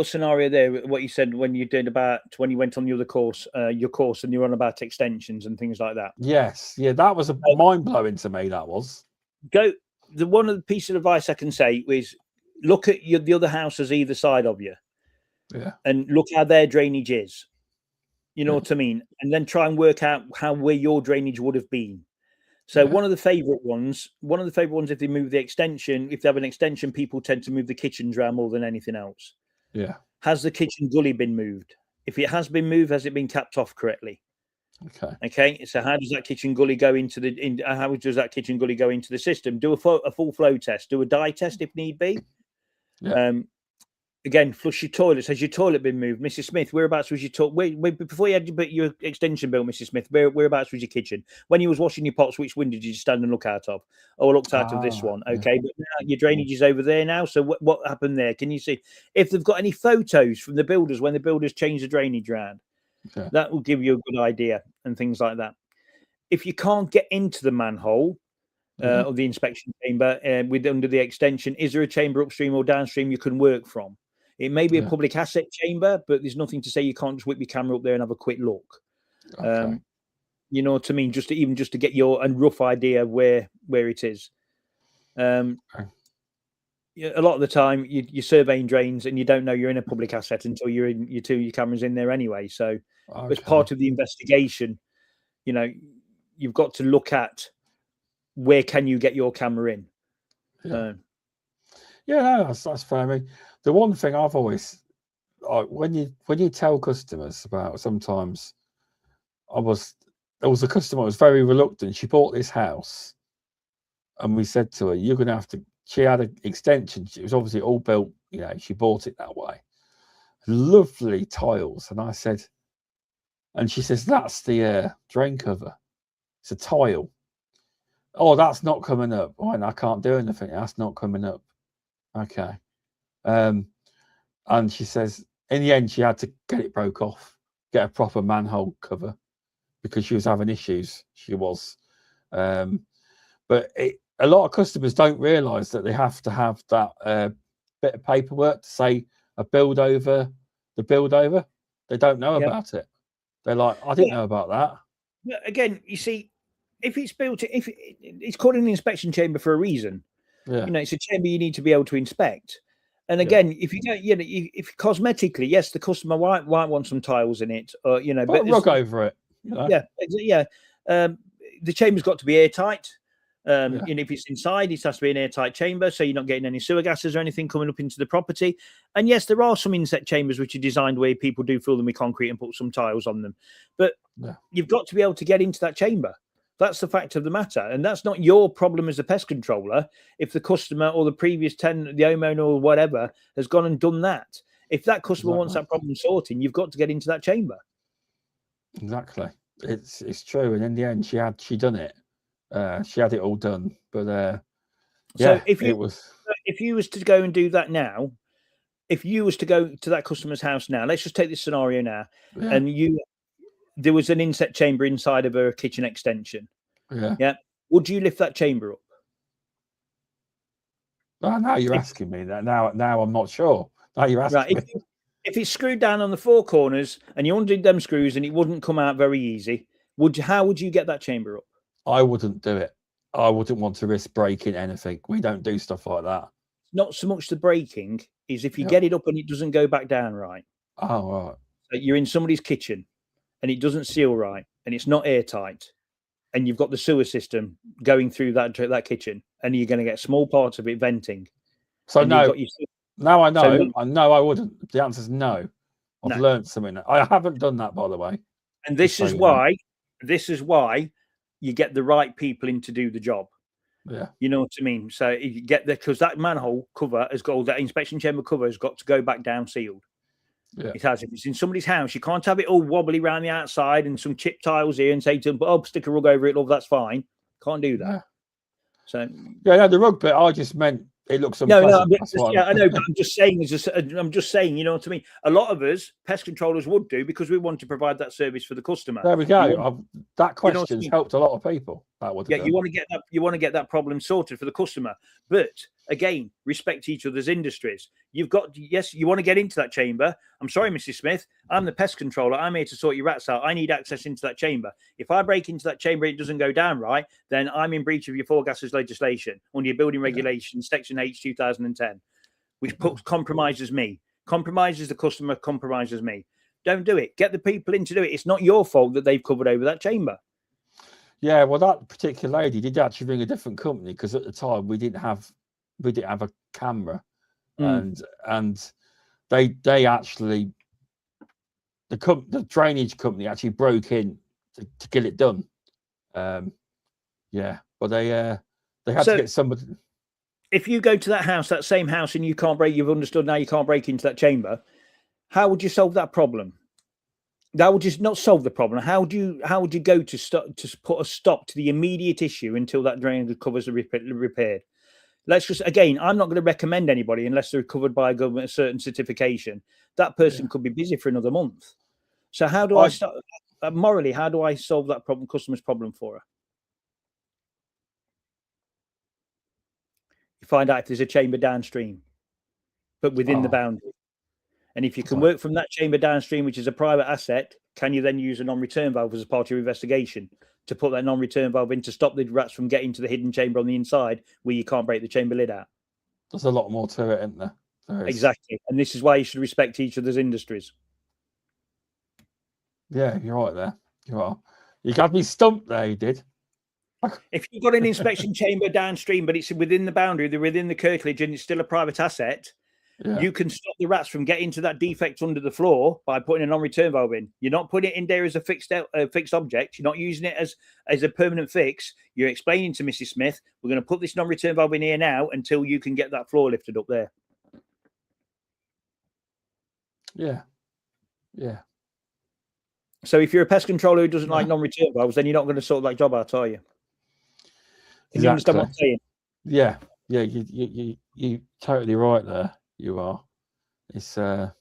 scenario there, what you said when you went on the other course, your course, and you're on about extensions and things like that. Yes, yeah, that was mind blowing to me. That was one of the pieces of advice I can say is look at the other houses either side of you, and look how their drainage is. You know what I mean? And then try and work out where your drainage would have been. So one of the favorite ones, if they move the extension, if they have an extension, people tend to move the kitchens around more than anything else. Yeah. Has the kitchen gully been moved? If it has been moved, has it been capped off correctly? Okay. So how does that kitchen gully go into the system? Do a full flow test. Do a dye test if need be. Yeah. Again, flush your toilets. Has your toilet been moved, Mrs. Smith? Whereabouts was your toilet? Before you had your extension built, Mrs. Smith, whereabouts was your kitchen? When you was washing your pots, which window did you stand and look out of? Oh, I looked out of this one. Okay, but now your drainage is over there now. So what happened there? Can you see if they've got any photos from the builders when the builders changed the drainage around? That will give you a good idea and things like that. If you can't get into the manhole or the inspection chamber under the extension, is there a chamber upstream or downstream you can work from? It may be a public asset chamber, but there's nothing to say you can't just whip your camera up there and have a quick look. You know what I mean? Just to get your rough idea where it is. A lot of the time, you're surveying drains and you don't know you're in a public asset until your camera's in there anyway. So as part of the investigation, you've got to look at where can you get your camera in. That's fair. I mean, the one thing I've always, when you tell customers about, sometimes there was a customer who was very reluctant. She bought this house, and we said to her, "You're going to have to." She had an extension. It was obviously all built. She bought it that way. Lovely tiles, and I said, and she says, "That's the drain cover. It's a tile." Oh, that's not coming up. Oh, and I can't do anything. That's not coming up. Okay. And she says in the end she had to get it broke off, get a proper manhole cover, because she was having issues. She was. But a lot of customers don't realise that they have to have that bit of paperwork to say the build over. They don't know about it. They're like, I didn't know about that. Yeah, again, you see, if it's built, if it's called an inspection chamber for a reason. It's a chamber you need to be able to inspect. And again, if you don't, if cosmetically, yes, the customer might want some tiles in it, or but a rug over it. The chamber's got to be airtight. If it's inside, it has to be an airtight chamber, so you're not getting any sewer gases or anything coming up into the property. And yes, there are some inset chambers which are designed where people do fill them with concrete and put some tiles on them, but you've got to be able to get into that chamber. That's the fact of the matter. And that's not your problem as a pest controller if the customer or the previous tenant, the homeowner or whatever, has gone and done that. If that customer wants that problem sorting, you've got to get into that chamber. Exactly. It's true. And in the end, she done it. She had it all done. But so if you was to go and do that now, if you was to go to that customer's house now, let's just take this scenario now, and there was an inset chamber inside of a kitchen extension. Would you lift that chamber up? Oh, now you're asking me that. Now I'm not sure. Now you're asking me. If it's screwed down on the four corners and you undid them screws and it wouldn't come out very easy, how would you get that chamber up? I wouldn't do it. I wouldn't want to risk breaking anything. We don't do stuff like that. Not so much the breaking, is if you get it up and it doesn't go back down right. Oh, right. So you're in somebody's kitchen and it doesn't seal right and it's not airtight and you've got the sewer system going through that kitchen and you're going to get small parts of it venting. So no. Now I know. So, I know I wouldn't. The answer is no. I've learned something. I haven't done that, by the way. And this is why you get the right people in to do the job. Yeah. You know what I mean? So you get there because that manhole cover has got, that inspection chamber cover has got to go back down sealed. Yeah. It has. If it's in somebody's house, you can't have it all wobbly around the outside and some chip tiles here and say to them, "Oh, stick a rug over it, love, that's fine." Can't do that. Yeah. So no, the rug bit, I just meant it looks unpleasant. I know, but I'm just saying, you know what I mean? A lot of us, pest controllers, would do because we want to provide that service for the customer. There we go. That question's helped a lot of people. You want to get that problem sorted for the customer. But again, respect each other's industries. You want to get into that chamber. I'm sorry, Mrs. Smith. I'm the pest controller. I'm here to sort your rats out. I need access into that chamber. If I break into that chamber, it doesn't go down right, then I'm in breach of your four gases legislation under your building regulations, Section H 2010, which compromises me, compromises the customer, compromises me. Don't do it. Get the people in to do it. It's not your fault that they've covered over that chamber. Yeah, well, that particular lady did actually ring a different company because at the time we didn't have a camera, and they actually the drainage company actually broke in to get it done. Yeah, but they had to get somebody. If you go to that same house, and you've understood now you can't break into that chamber, how would you solve that problem? That would just not solve the problem. How would you go to put a stop to the immediate issue until that drain covers are repaired? Let's just, again, I'm not going to recommend anybody unless they're covered by a government, a certain certification. That person could be busy for another month. So how do I start morally? How do I solve that problem, customer's problem for her? You find out if there's a chamber downstream, but within the boundary. And if you can work from that chamber downstream, which is a private asset, can you then use a non-return valve as a part of your investigation to put that non-return valve in to stop the rats from getting to the hidden chamber on the inside where you can't break the chamber lid out? There's a lot more to it, isn't there? Exactly. And this is why you should respect each other's industries. Yeah, you're right there. You are. You got me stumped there, you did. If you've got an inspection chamber downstream, but it's within the boundary, they're within the curtilage and it's still a private asset, you can stop the rats from getting to that defect under the floor by putting a non-return valve in. You're not putting it in there as a fixed object. You're not using it as a permanent fix. You're explaining to Mrs. Smith, we're going to put this non-return valve in here now until you can get that floor lifted up there. Yeah. Yeah. So if you're a pest controller who doesn't like non-return valves, then you're not going to sort that job out, are you? Can you understand what I'm saying? Yeah. Yeah. You totally right there. You are. It's I've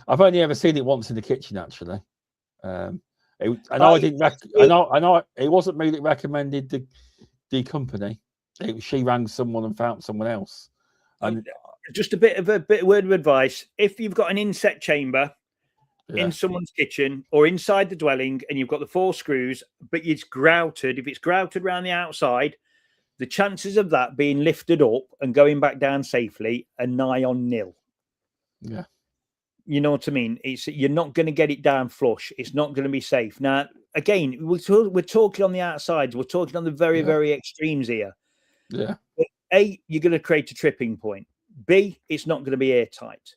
only ever seen it once in the kitchen, actually. I know it wasn't me that recommended the company. She rang someone and found someone else. And just a bit of word of advice: if you've got an insect chamber in someone's kitchen or inside the dwelling, and you've got the 4 screws, but it's grouted, if it's grouted around the outside, the chances of that being lifted up and going back down safely are nigh on nil. Yeah. You know what I mean? You're not going to get it down flush. It's not going to be safe. Now, again, we're talking on the outsides. We're talking on the very, very extremes here. Yeah. But A, you're going to create a tripping point. B, it's not going to be airtight.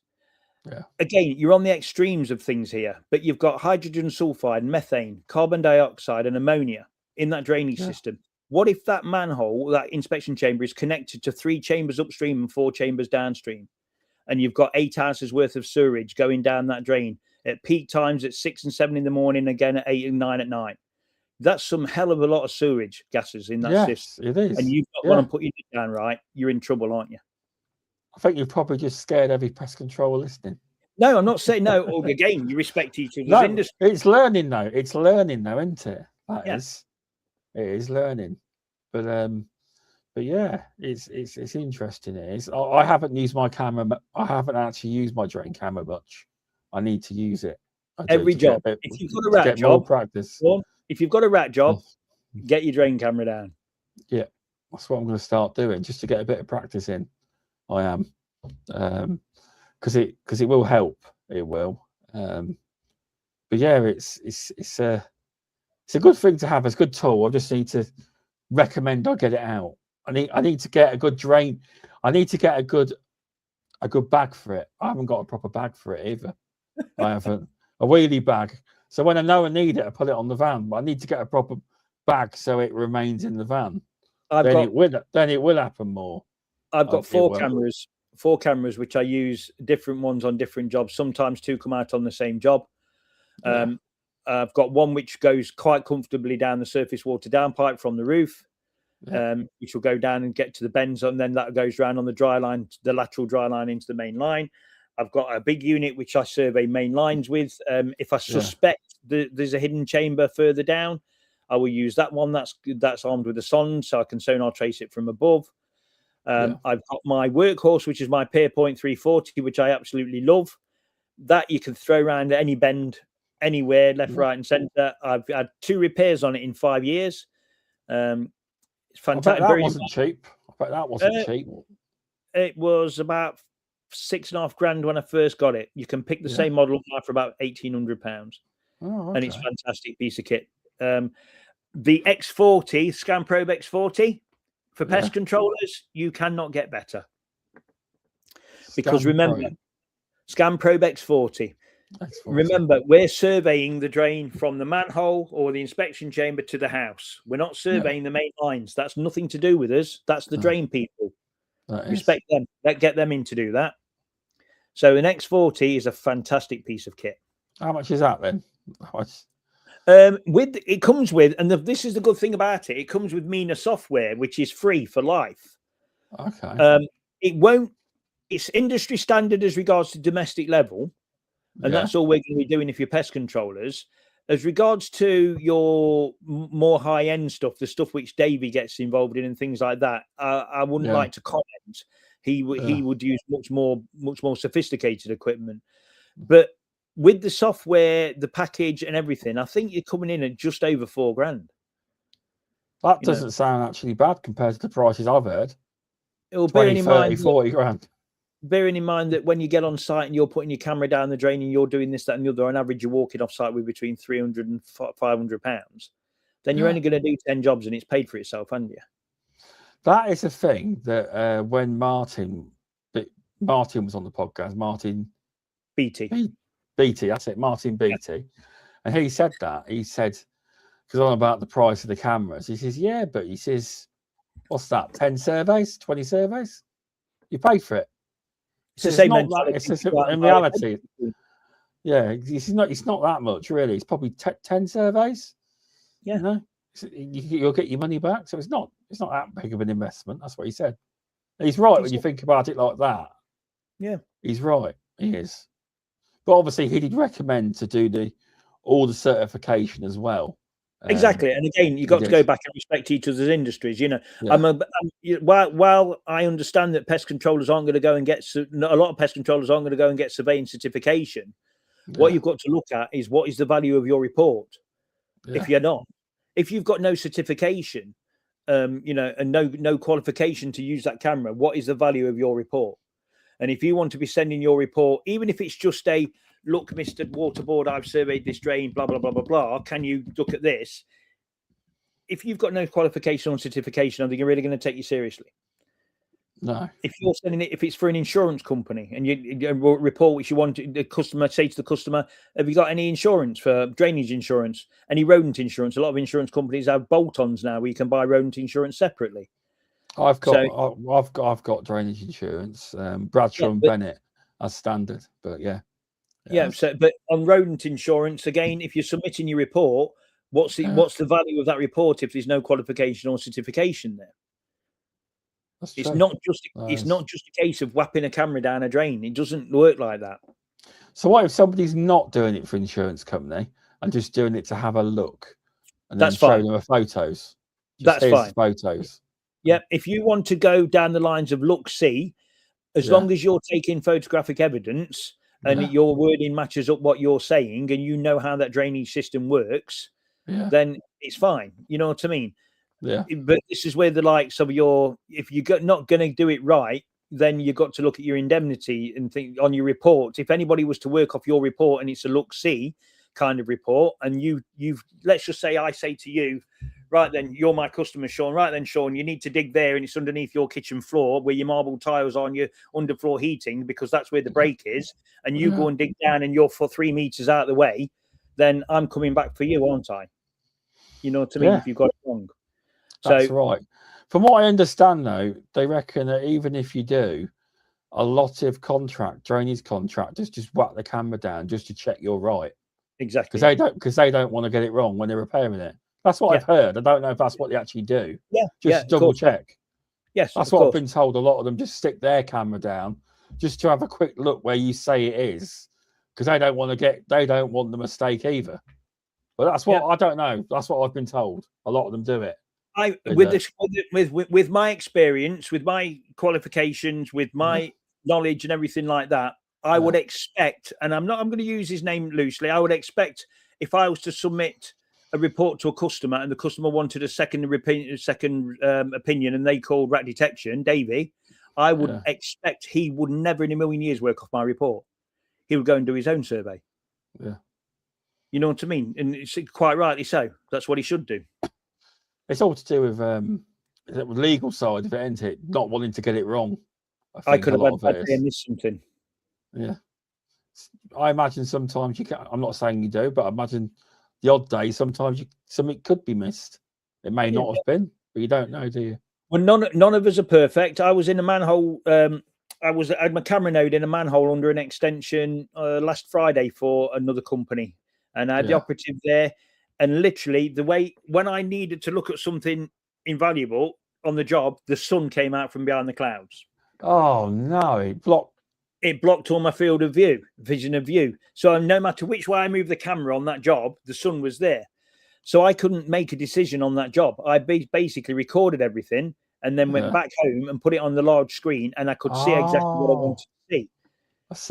Yeah. Again, you're on the extremes of things here, but you've got hydrogen sulfide, methane, carbon dioxide, and ammonia in that drainage system. What if that manhole, that inspection chamber, is connected to 3 chambers upstream and 4 chambers downstream? And you've got 8 houses worth of sewerage going down that drain at peak times at 6 and 7 in the morning, again at 8 and 9 at night. That's some hell of a lot of sewerage gases in that system. It is. And you've got one and putting it down right, you're in trouble, aren't you? I think you've probably just scared every pest controller listening. No, I'm not saying no. Again, you respect each other's industry. It's learning though. It's learning though, isn't it? It is learning. But yeah, it's interesting. I haven't used my camera. I haven't actually used my drain camera much. I need to use it. Every job. If you've got a rat job, practice. If you've got a rat job, get your drain camera down. Yeah, that's what I'm going to start doing, just to get a bit of practice in. I am, because it will help. It will. But yeah, it's a good thing to have. It's a good tool. I just need to recommend I get it out. I need to get a good drain. I need to get a good bag for it. I haven't got a proper bag for it either. I haven't a wheelie bag. So when I know I need it, I put it on the van. But I need to get a proper bag so it remains in the van. Then it will happen more. I've got 4 cameras. 4 cameras, which I use different ones on different jobs. Sometimes 2 come out on the same job. I've got one which goes quite comfortably down the surface water downpipe from the roof, which will go down and get to the bends, and then that goes around on the dry line, the lateral dry line into the main line. I've got a big unit which I survey main lines with. If I suspect there's a hidden chamber further down, I will use that one. That's armed with a sonde, so I can sonar trace it from above. I've got my workhorse, which is my Pierpoint 340, which I absolutely love. That you can throw around at any bend, anywhere, left, right, and centre. I've had 2 repairs on it in 5 years. It's fantastic. I bet that wasn't cheap. Cheap. It was about £6.5 when I first got it. You can pick the same model now for about £1,800. And it's a fantastic piece of kit. The X40, ScanProbe X40 for pest controllers, you cannot get better. Because remember, ScanProbe X40. Remember, we're surveying the drain from the manhole or the inspection chamber to the house. We're not surveying the main lines. That's nothing to do with us. That's the drain people. Respect them. Get them in to do that. So an X40 is a fantastic piece of kit. How much is that then? It comes with, and this is the good thing about it. It comes with Mina software, which is free for life. Okay. It's industry standard as regards to domestic level. And that's all we're going to be doing if you're pest controllers. As regards to your more high-end stuff, the stuff which Davey gets involved in and things like that, I wouldn't like to comment. He would use much more sophisticated equipment. But with the software, the package and everything, I think you're coming in at just over £4,000. That doesn't sound actually bad compared to the prices I've heard. It'll 20, 30, 40 grand. Bearing in mind that when you get on site and you're putting your camera down the drain and you're doing this, that, and the other, on average, you're walking off site with between £300 and £500, then you're only going to do 10 jobs and it's paid for itself, haven't you? That is a thing that when Martin was on the podcast, Martin Beatty, that's it, Martin Beatty, and he said that. He said, because on about the price of the cameras, he says, but he says, what's that, 10 surveys, 20 surveys? You paid for it. It's the same in reality. It's not that much really. It's probably 10 surveys. You'll get your money back. So it's not that big of an investment. That's what he said. He's right when you think about it like that. Yeah, he's right. He is. But obviously, he did recommend to do all the certification as well. Exactly, and again, you've got to go back and respect each other's industries. While I understand that pest controllers aren't going to go and get a lot of pest controllers aren't going to go and get surveying certification. What you've got to look at is what is the value of your report. If you've got no certification, and no qualification to use that camera, what is the value of your report? And if you want to be sending your report, even if it's just a look, Mr. Waterboard, I've surveyed this drain, blah, blah, blah, blah, blah. Can you look at this? If you've got no qualification or certification, I think you're really going to take you seriously. No. If you're sending it, if it's for an insurance company and you report which you want the customer, say to the customer, have you got any insurance for drainage insurance, any rodent insurance? A lot of insurance companies have bolt-ons now where you can buy rodent insurance separately. I've got drainage insurance. Bradshaw and Bennett as standard, but but on rodent insurance, again, if you're submitting your report, what's the value of that report if there's no qualification or certification there? It's not just a case of whapping a camera down a drain. It doesn't work like that. So what if somebody's not doing it for insurance company and just doing it to have a look and then show them photos? That's fine. Photos. Yeah. If you want to go down the lines of look, see, as long as you're taking photographic evidence and your wording matches up what you're saying and you know how that drainage system works, then it's fine. You know what I mean? Yeah. But this is where the likes of if you're not going to do it right, then you've got to look at your indemnity and think on your report. If anybody was to work off your report and it's a look, see kind of report, and you've let's just say I say to you, right then, you're my customer, Shaun. Right then, Shaun, you need to dig there, and it's underneath your kitchen floor where your marble tiles are on your underfloor heating, because that's where the break is. And you go and dig down, and you're for 3 meters out of the way. Then I'm coming back for you, aren't I? You know what I mean? If you've got it wrong. That's right. From what I understand, though, they reckon that even if you do, a lot of drainage contractors just whack the camera down just to check you're right. Exactly. Because they don't want to get it wrong when they're repairing it. That's what I've heard. I don't know if that's what they actually do. Just double check. Yes, that's what I've been told. A lot of them just stick their camera down just to have a quick look where you say it is, because they don't want the mistake either. But that's what I don't know. That's what I've been told. A lot of them do it. With my experience, with my qualifications, with my knowledge and everything like that, I would expect, and I'm going to use his name loosely, I would expect if I was to submit a report to a customer and the customer wanted a second opinion and they called rat detection, Davey, I would expect he would never in a million years work off my report. He would go and do his own survey. Yeah. You know what I mean? And it's quite rightly so. That's what he should do. It's all to do with the legal side of it, isn't it? Not wanting to get it wrong. I could have missed something. Yeah. I imagine sometimes you can. I'm not saying you do, but I imagine the odd day sometimes something could be missed. It may not have been, but you don't know, do you? Well, none of us are perfect. I was in a manhole. I had my camera node in a manhole under an extension last Friday for another company, and I had the operative there. And literally, when I needed to look at something invaluable on the job, the sun came out from behind the clouds. Oh no! It blocked all my field of view, vision of view. So no matter which way I moved the camera on that job, the sun was there. So I couldn't make a decision on that job. I basically recorded everything and then went back home and put it on the large screen, and I could see exactly what I wanted to see.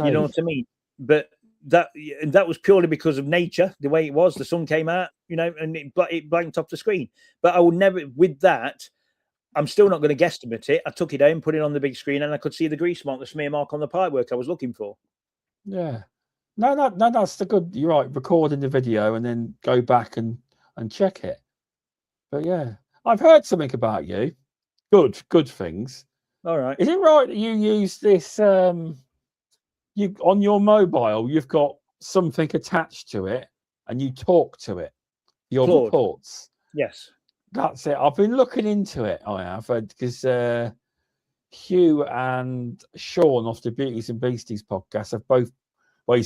You know what I mean? But that was purely because of nature, the way it was. The sun came out, and it blanked off the screen. But I would never, with that, I'm still not going to guesstimate it. I took it home, put it on the big screen, and I could see the grease mark, the smear mark on the pipework I was looking for. Yeah. No, that's the good. You're right. Recording the video and then go back and check it. But yeah, I've heard something about you. Good things. All right. Is it right that you use this? You on your mobile, you've got something attached to it, and you talk to it. Your reports. Yes. That's it. I've been looking into it. I have, because Hugh and Shaun off the Beauties and Beasties podcast have both. Well,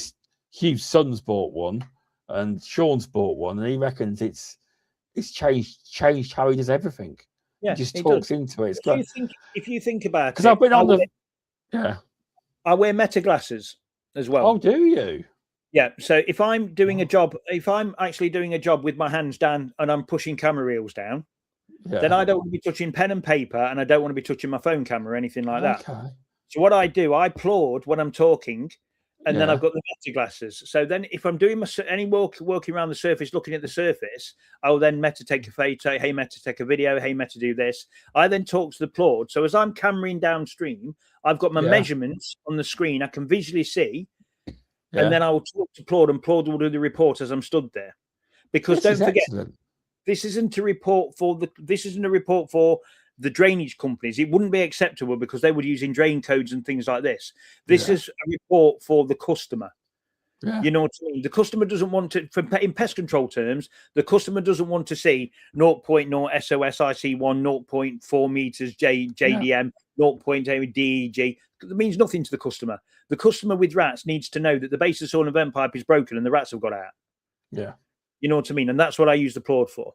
Hugh's son's bought one, and Shaun's bought one, and he reckons it's changed how he does everything. Yeah, he just talks into it. If you think about it, because I've been on I wear meta glasses as well. Oh, do you? Yeah. So if I'm doing a job, if I'm actually doing a job with my hands down and I'm pushing camera reels down, then I don't want to be touching pen and paper, and I don't want to be touching my phone camera or anything like that. So what I do, I applaud when I'm talking, and then I've got the meta glasses. So then if I'm doing any walking around the surface, looking at the surface, I'll then meta take a photo. Hey, meta take a video. Hey, meta do this. I then talk to the applaud. So as I'm cameraing downstream, I've got my measurements on the screen. I can visually see. And then I will talk to Claude, and Claude will do the report as I'm stood there. Because don't forget, this isn't a report for the drainage companies. It wouldn't be acceptable because they were using drain codes and things like this. This is a report for the customer. Yeah. You know what I mean? The customer doesn't want to, in pest control terms, the customer doesn't want to see 0.0 SOS IC1, 0.4 meters JDM, 0.8 DEG. It means nothing to the customer. The customer with rats needs to know that the base of soil and vent pipe is broken and the rats have got out. Yeah. You know what I mean? And that's what I use the Applaud for.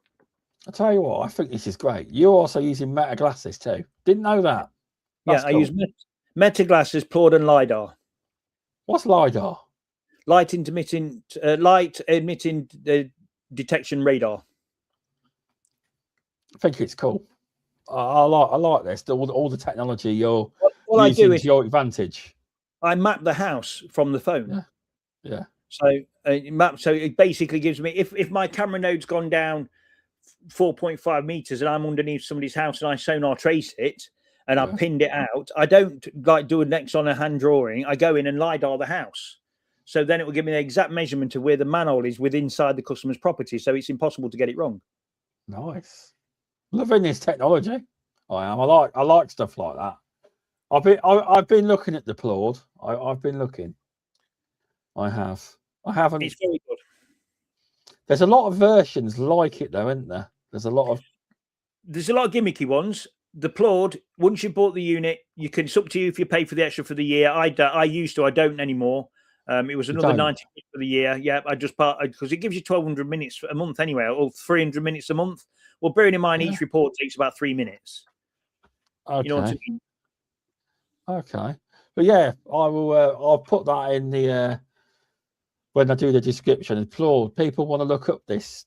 I'll tell you what, I think this is great. You're also using meta glasses too. Didn't know that. That's cool. I use meta glasses, Applaud and LiDAR. What's LiDAR? Light emitting detection radar. I think it's cool. I like this. All the technology you're All I do using is to your advantage. I map the house from the phone. Yeah. So it basically gives me, if my camera node's gone down 4.5 meters and I'm underneath somebody's house and I sonar trace it and I've pinned it out, I don't like do a next on a hand drawing. I go in and LiDAR the house. So then it will give me the exact measurement of where the manhole is inside the customer's property. So it's impossible to get it wrong. Nice. Loving this technology. I am. I like stuff like that. I've been looking at the Plord. I've been looking. I haven't. It's very good. There's a lot of versions like it though, isn't there? There's a lot of gimmicky ones. The Plord, once you bought the unit, it's up to you if you pay for the extra for the year. I used to, I don't anymore. It was another 90 for the year. Yeah, I just because it gives you 1,200 minutes a month anyway, or 300 minutes a month. Well, bearing in mind each report takes about 3 minutes. Okay. You know what I mean? Okay. But yeah, I will. I'll put that in the when I do the description. Applaud. People want to look up this.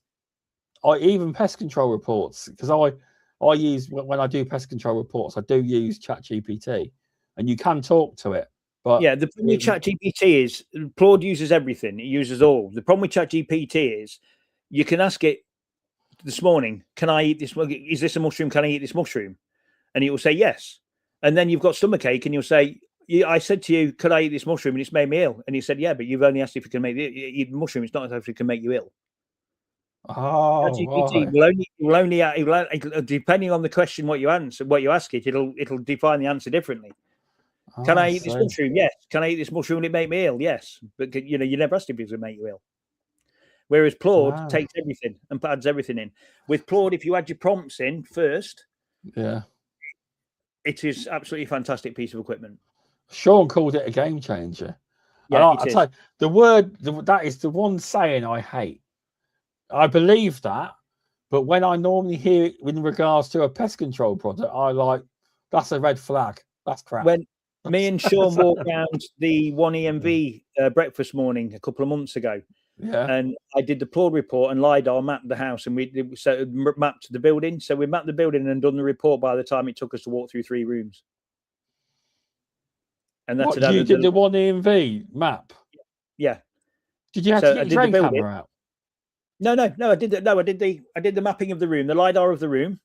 Even pest control reports, because I use when I do pest control reports, I do use ChatGPT, and you can talk to it. But yeah, the problem with ChatGPT is Claude uses everything. It uses all. The problem with ChatGPT is you can ask it this morning, can I eat this? Is this a mushroom? Can I eat this mushroom? And it will say yes. And then you've got stomachache and you'll say, I said to you, could I eat this mushroom? And it's made me ill. And he said, yeah, but you've only asked if you can eat the mushroom. It's not if it can make you ill. Oh, ChatGPT will only depending on the question, what you ask it, it'll define the answer differently. Can I eat this mushroom? Yes. Can I eat this mushroom? Will it make me ill? Yes. But you never asked if it would make you ill. Whereas Plord takes everything and adds everything in. With Plord, if you add your prompts in first, it is absolutely fantastic piece of equipment. Shaun called it a game changer. Yeah, I tell you, that is the one saying I hate. I believe that, but when I normally hear it in regards to a pest control product, I like, that's a red flag. That's crap. When me and Shaun walked around the 1EMV breakfast morning a couple of months ago, and I did the Plord report and LiDAR mapped the house, and we mapped the building. So we mapped the building and done the report by the time it took us to walk through 3 rooms. And that's you did the 1EMV map. Yeah. Did you have to get your drain camera out? No. I did the mapping of the room, the LiDAR of the room.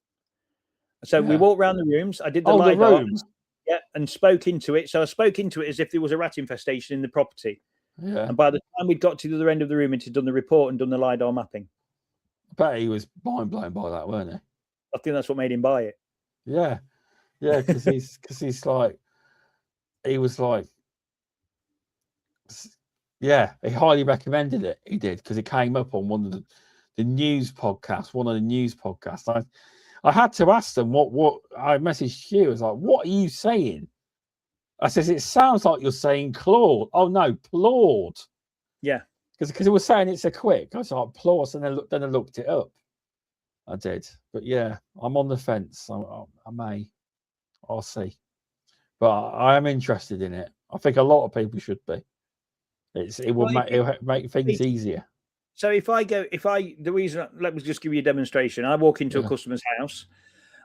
So we walked around the rooms. I did the LiDAR. The rooms. Yeah, and spoke into it. So I spoke into it as if there was a rat infestation in the property. Yeah. And by the time we'd got to the other end of the room, it had done the report and done the LiDAR mapping. I bet he was mind blown by that, weren't he? I think that's what made him buy it. Yeah. Yeah, because he's like, he was like, yeah, he highly recommended it. He did, because it came up on one of the news podcasts. I had to ask them what I messaged you. I was like, what are you saying? I says, it sounds like you're saying Claude. Oh no, Plord. Yeah. Because it was saying it's a quick. I was like, Plord, and then I looked it up. I did. But yeah, I'm on the fence. I may. I'll see. But I am interested in it. I think a lot of people should be. It'll make things easier. So the reason, let me just give you a demonstration. I walk into a customer's house.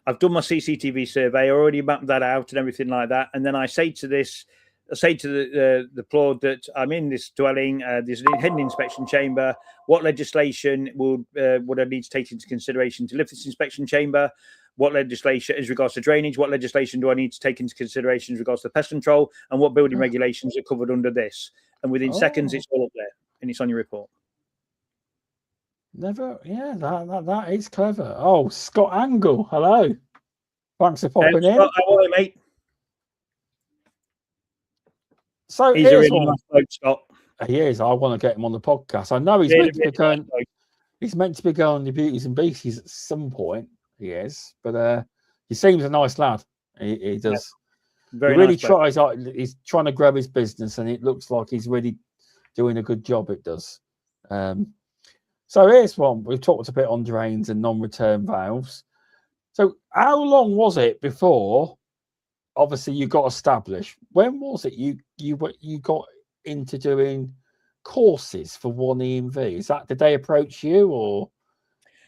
I've done my CCTV survey. I already mapped that out and everything like that. And then I say to the Plord that I'm in this dwelling. There's a hidden inspection chamber. What legislation would I need to take into consideration to lift this inspection chamber? What legislation as regards to drainage? What legislation do I need to take into consideration as regards to pest control? And what building regulations are covered under this? And within seconds, it's all up there and it's on your report. That is clever. Oh, Scott Angle, hello. Thanks for popping in. Scott, how are you, mate? So he's a really nice bloke, Scott. He is. I want to get him on the podcast. I know he's meant to be going on the Beauties and Beasties at some point. He is, but he seems a nice lad. He does. Very he really nice tries. He's trying to grow his business, and it looks like he's really doing a good job. It does. So here's one. We've talked a bit on drains and non-return valves. So how long was it before, obviously, you got established? When was it you got into doing courses for 1EMV? Is that, did they approach you, or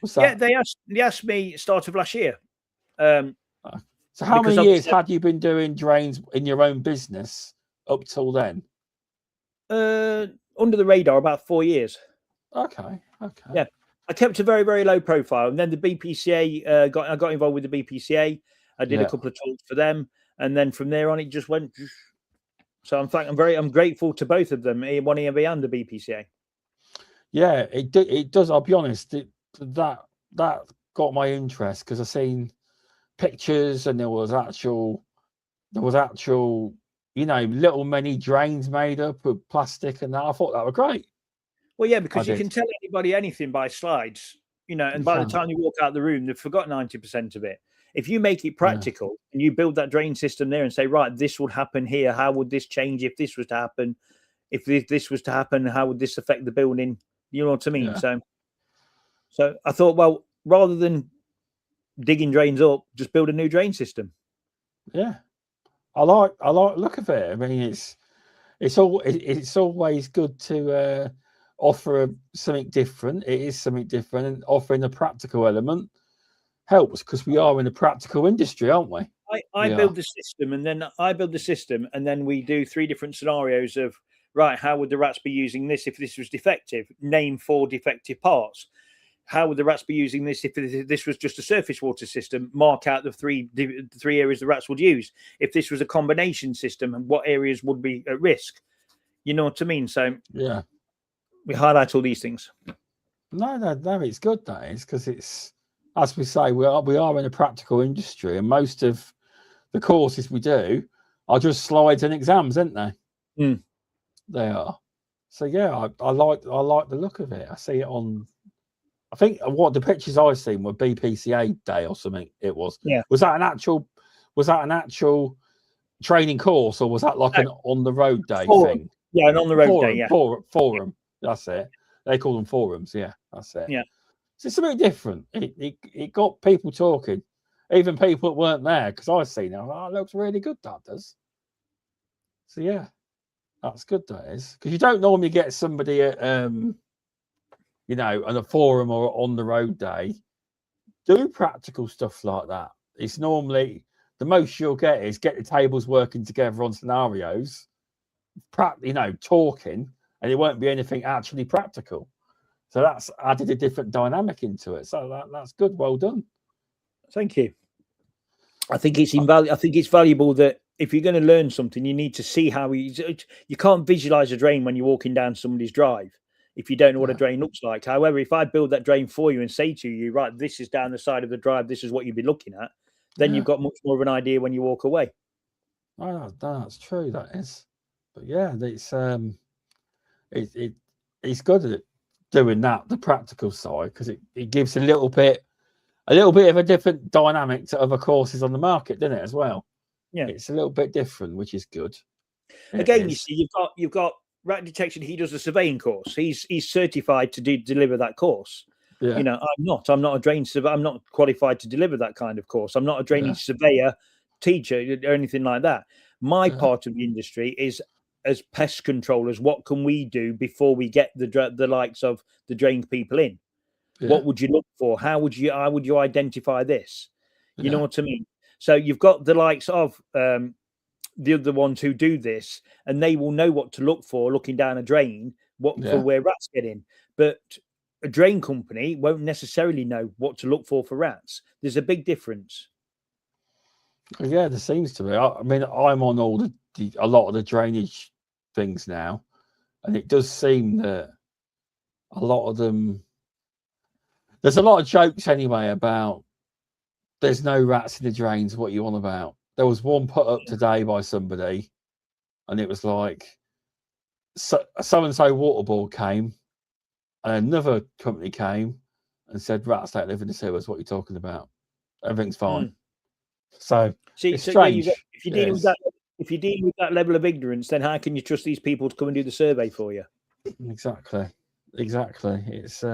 was that? Yeah, they asked me start of last year. So how many years had you been doing drains in your own business up till then? Under the radar, about 4 years. Okay. Yeah, I kept a very, very low profile, and then the BPCA I got involved with the BPCA. I did a couple of talks for them, and then from there on, it just went. So I'm grateful to both of them, one EMB and the BPCA. Yeah, it does. I'll be honest, that got my interest because I seen pictures and there was actual, little mini drains made up of plastic and that. I thought that were great. Well, yeah, because you can tell anybody anything by slides, and by the time you walk out the room, they've forgotten 90% of it. If you make it practical and you build that drain system there and say, right, this would happen here. How would this change if this was to happen? If this was to happen, how would this affect the building? You know what I mean? Yeah. So I thought, well, rather than digging drains up, just build a new drain system. Yeah, I like the look of it. I mean, it's always good to offer something different. It is something different, and offering a practical element helps because we are in a practical industry, aren't we? I build the system, and then we do 3 different scenarios of, right, how would the rats be using this if this was defective? Name 4 defective parts. How would the rats be using this if this was just a surface water system? Mark out the three areas the rats would use. If this was a combination system, and what areas would be at risk? You know what I mean? So yeah, we highlight all these things. No, it's good. That is because it's, as we say, we are in a practical industry, and most of the courses we do are just slides and exams, aren't they? Mm. They are. So yeah, I like the look of it. I see it on. I think what the pictures I've seen were BPCA day or something. It was. Yeah. Was that an actual training course, or was that like an on the road day thing? Yeah, an on the road day. Yeah. Forum. That's it. They call them forums. Yeah, that's it. Yeah. So it's something different. It got people talking, even people that weren't there, because I've seen it. Oh, it looks really good. That does. So yeah, that's good. That is, because you don't normally get somebody at on a forum or on the road day do practical stuff like that. It's normally the most you'll get is get the tables working together on scenarios, talking, and it won't be anything actually practical. So that's added a different dynamic into it. So that's good. Well done. Thank you. I think it's invaluable. I think it's valuable that if you're going to learn something, you need to see how you can't visualize a drain when you're walking down somebody's drive if you don't know what a drain looks like. However, if I build that drain for you and say to you, right, this is down the side of the drive, this is what you'd be looking at, then you've got much more of an idea when you walk away. Oh, that's true. That is. But yeah, it's good at doing that, the practical side, because it gives a little bit of a different dynamic to other courses on the market, doesn't it, as well? Yeah, it's a little bit different, which is good. Again, you see, you've got rat detection. He does a surveying course. He's certified to deliver that course. Yeah. I'm not a drain surveyor. I'm not qualified to deliver that kind of course. I'm not a drainage surveyor, teacher, or anything like that. My part of the industry is as pest controllers. What can we do before we get the likes of the drain people in? Yeah. What would you look for? How would you identify this? You know what I mean? So you've got the likes of the other ones who do this, and they will know what to look for looking down a drain, for where rats get in. But a drain company won't necessarily know what to look for rats. There's a big difference. Yeah, there seems to be. I mean, I'm on a lot of the drainage things now, and it does seem that a lot of them. There's a lot of jokes anyway about there's no rats in the drains. What you on about? There was one put up today by somebody, and it was like so and so water board came, and another company came and said rats don't live in the sewers. What are you talking about? Everything's fine. So it's strange. If you're dealing with that level of ignorance, then how can you trust these people to come and do the survey for you? Exactly. It's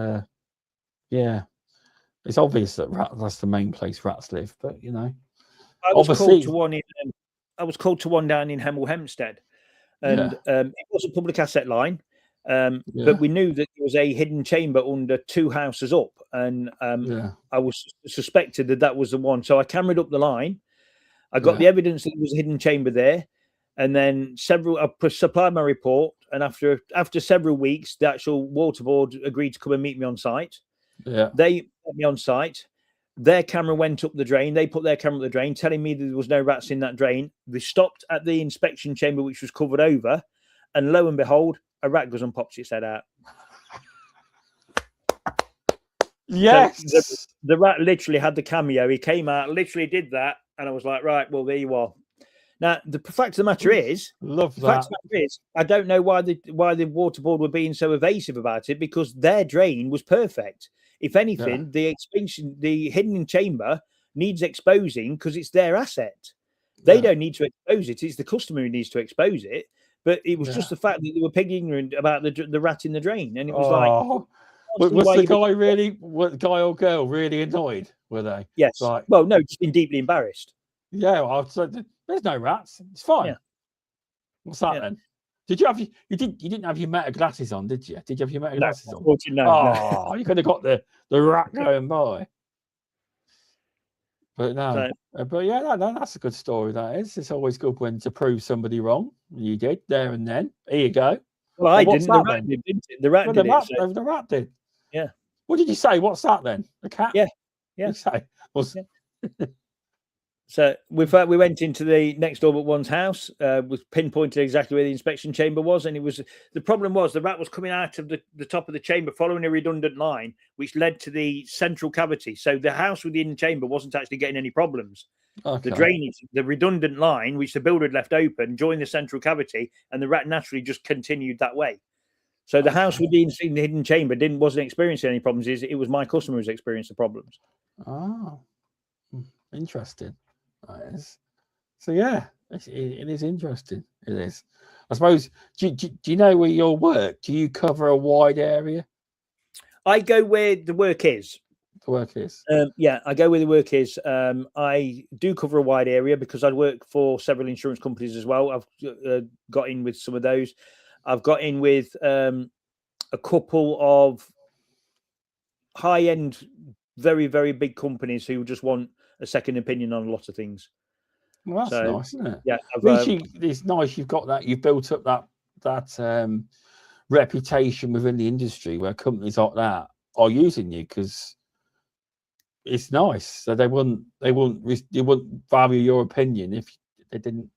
it's obvious that that's the main place rats live, but I was called to one down in Hemel Hempstead, and it was a public asset line, but we knew that there was a hidden chamber under 2 houses up, and I was suspected that was the one. So I cameraed up the line, I got the evidence that there was a hidden chamber there, and then I supplied my report, and after several weeks, the actual water board agreed to come and meet me on site. Yeah, they met me on site. Their camera went up the drain. They put their camera up the drain, telling me that there was no rats in that drain. They stopped at the inspection chamber, which was covered over, and lo and behold, a rat goes and pops its head out. Yes. So the rat literally had the cameo. He came out, literally did that, and I was like, right, well, there you are. Now, the fact of the matter is, I don't know why the water board were being so evasive about it, because their drain was perfect. If anything, the hidden chamber needs exposing because it's their asset. They don't need to expose it. It's the customer who needs to expose it. But it was just the fact that they were pig ignorant about the rat in the drain. And it was was the guy or girl really annoyed? Were they? Yes. Well, no, just been deeply embarrassed. Yeah, well, I'd say there's no rats. It's fine. Yeah. What's that then? Did you have you didn't have your meta glasses on, did you? Did you have your meta glasses on? No. You could have got the rat going by. But no. But yeah, that's a good story. That is. It's always good when to prove somebody wrong. You did there and then. Here you go. Well, I didn't. The rat did, didn't it? The rat did. The rat did. Yeah. What did you say? What's that then? The cat? Yeah. Yeah. So we went into the next door but one's house, was pinpointed exactly where the inspection chamber was, and the problem was the rat was coming out of the top of the chamber following a redundant line, which led to the central cavity. So the house with the hidden chamber wasn't actually getting any problems. Okay. The drainage, the redundant line, which the builder had left open, joined the central cavity, and the rat naturally just continued that way. So the house with the hidden chamber wasn't experiencing any problems. It was my customer who's experienced the problems. Oh, interesting. So yeah, it is interesting. It is. I suppose. Do you know where you work? Do you cover a wide area? I go where the work is. The work is. Yeah, I go where the work is. I do cover a wide area because I work for several insurance companies as well. I've got in with some of those. I've got in with a couple of high-end, very, very big companies who just want a second opinion on a lot of things. Well, that's nice, isn't it? Yeah, it's nice you've got that. You've built up that reputation within the industry where companies like that are using you, because it's nice. So they wouldn't value your opinion if they didn't.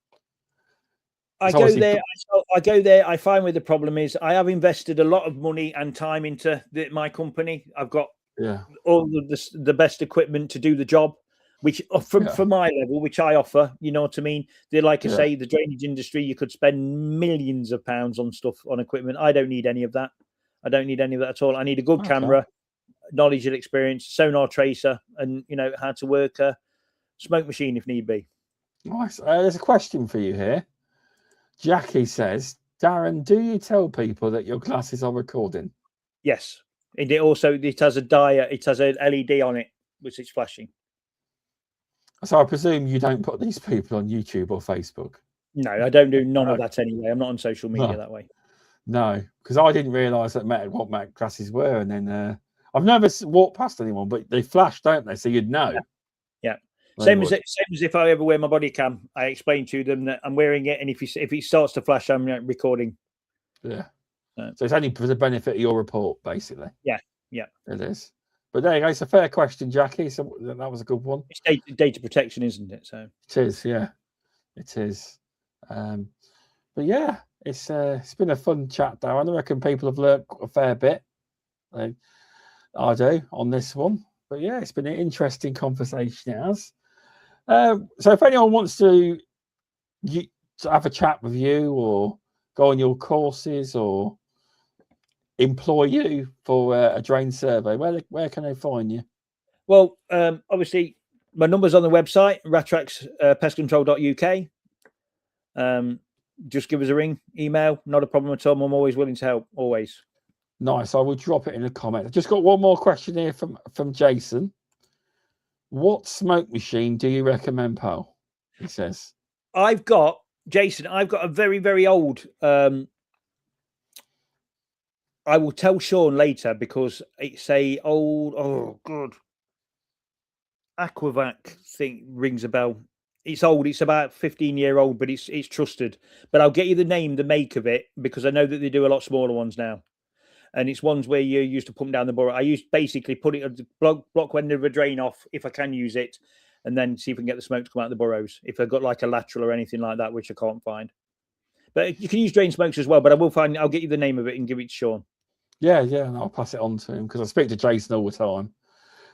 I go there. I find where the problem is. I have invested a lot of money and time into my company. I've got all of the best equipment to do the job, which for my level, which I offer. You know what I mean? I say, the drainage industry, you could spend millions of pounds on stuff, on equipment. I don't need any of that. I don't need any of that at all. I need a good camera, knowledge and experience, sonar tracer, and how to work a smoke machine if need be. Nice. There's a question for you here. Jackie says, Darren, do you tell people that your glasses are recording? Yes. And it has a dial. It has an LED on it, which is flashing. So I presume you don't put these people on YouTube or Facebook? No, I don't do none of that anyway. I'm not on social media that way. No, because I didn't realise what Mac glasses were, and then I've never walked past anyone, but they flash, don't they? So you'd know. Yeah. Same as if I ever wear my body cam, I explain to them that I'm wearing it, and if it starts to flash, I'm recording. Yeah. So it's only for the benefit of your report, basically. Yeah. It is. But there you go. It's a fair question, Jackie. So that was a good one. It's data protection, isn't it? So it is. Yeah, it is. But yeah, it's been a fun chat, Darren. I reckon people have learnt a fair bit. I do on this one. But yeah, it's been an interesting conversation, it has. So if anyone wants to have a chat with you, or go on your courses, or employ you for a drain survey, where can they find you? Well, obviously my number's on the website, RATTRAXS pestcontrol.uk. Just give us a ring, email, not a problem at all. I'm always willing to help, always. Nice. I will drop it in the comment. I've just got one more question here from Jason. What smoke machine do you recommend, pal? He says. Jason, I've got a very, very old, I will tell Shaun later, because it's a old, Aquavac thing, rings a bell. It's old. It's about 15-year-old, but it's trusted. But I'll get you the name, the make of it, because I know that they do a lot smaller ones now. And it's ones where you used to pump down the burrow. I used basically put it block end of a drain off if I can use it, and then see if I can get the smoke to come out of the burrows. If I've got like a lateral or anything like that, which I can't find. But you can use drain smokes as well. But I'll get you the name of it and give it to Shaun. Yeah, and I'll pass it on to him because I speak to Jason all the time.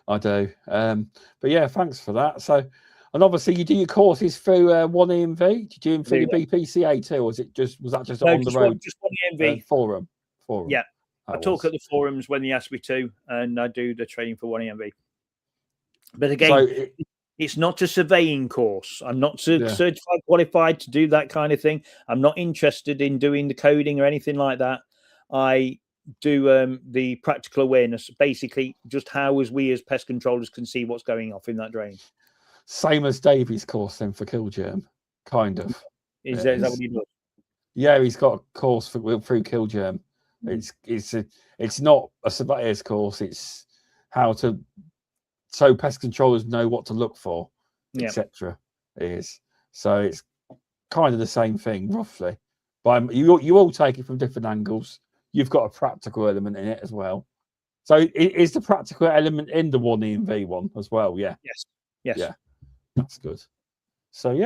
I do. But yeah, thanks for that. So, and obviously you do your courses through 1EMV. Did you do them through your BPCA too, or was that just on the road? Just 1EMV forum. Yeah, I talk at the forums when they ask me to, and I do the training for 1EMV. But again, it's not a surveying course. I'm not certified, qualified to do that kind of thing. I'm not interested in doing the coding or anything like that. I do the practical awareness, basically just how we as pest controllers can see what's going off in that drain. Same as Davey's course then for kill germ, kind of. Is that what he does? Yeah, he's got a course through kill germ. It's not a surveyor's course. It's how to so pest controllers know what to look for, etc. So it's kind of the same thing roughly, but you all take it from different angles. You've got a practical element in it as well. So is the practical element in the 1EMV one as well? Yeah. Yes. Yeah. That's good. So we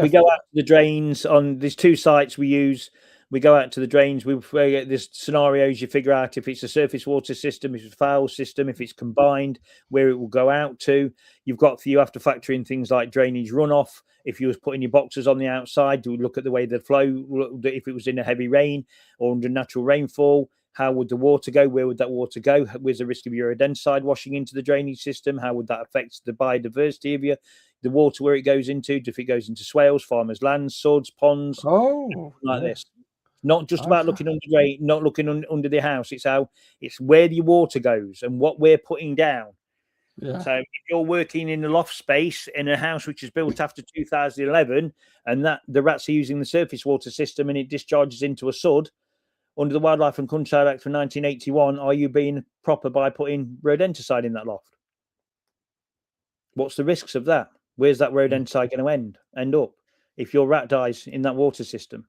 go out to the drains on these two sites we use. We go out to the drains. There's scenarios you figure out if it's a surface water system, if it's a foul system, if it's combined, where it will go out to. You have to factor in things like drainage runoff. If you was putting your boxes on the outside, do look at the way the flow. If it was in a heavy rain or under natural rainfall, how would the water go? Where would that water go? Where's the risk of your rodenticide washing into the drainage system? How would that affect the biodiversity of the water where it goes into? If it goes into swales, farmers' lands, sods, ponds, this. Not just about looking under drain, not looking under the house. It's where the water goes and what we're putting down. Yeah. So if you're working in a loft space in a house which is built after 2011, and that the rats are using the surface water system and it discharges into a sod under the Wildlife and Countryside Act from 1981, are you being proper by putting rodenticide in that loft? What's the risks of that? Where's that rodenticide going to end up if your rat dies in that water system?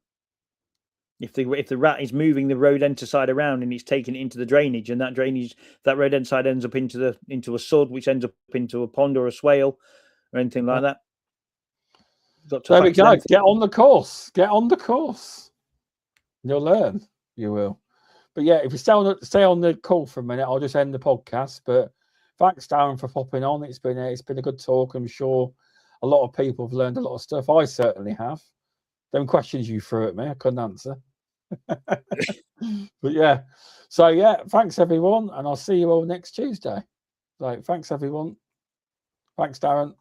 If the rat is moving the rodenticide around and it's taking it into the drainage, and that rodenticide ends up into a sod, which ends up into a pond or a swale or anything like that. There we go. Get on the course. Get on the course. You'll learn. You will. But yeah, if you stay on the call for a minute, I'll just end the podcast. But thanks, Darron, for popping on. It's been a good talk. I'm sure a lot of people have learned a lot of stuff. I certainly have. Them questions you threw at me, I couldn't answer. But yeah. So yeah, thanks everyone, and I'll see you all next Tuesday. So thanks everyone. Thanks, Darron.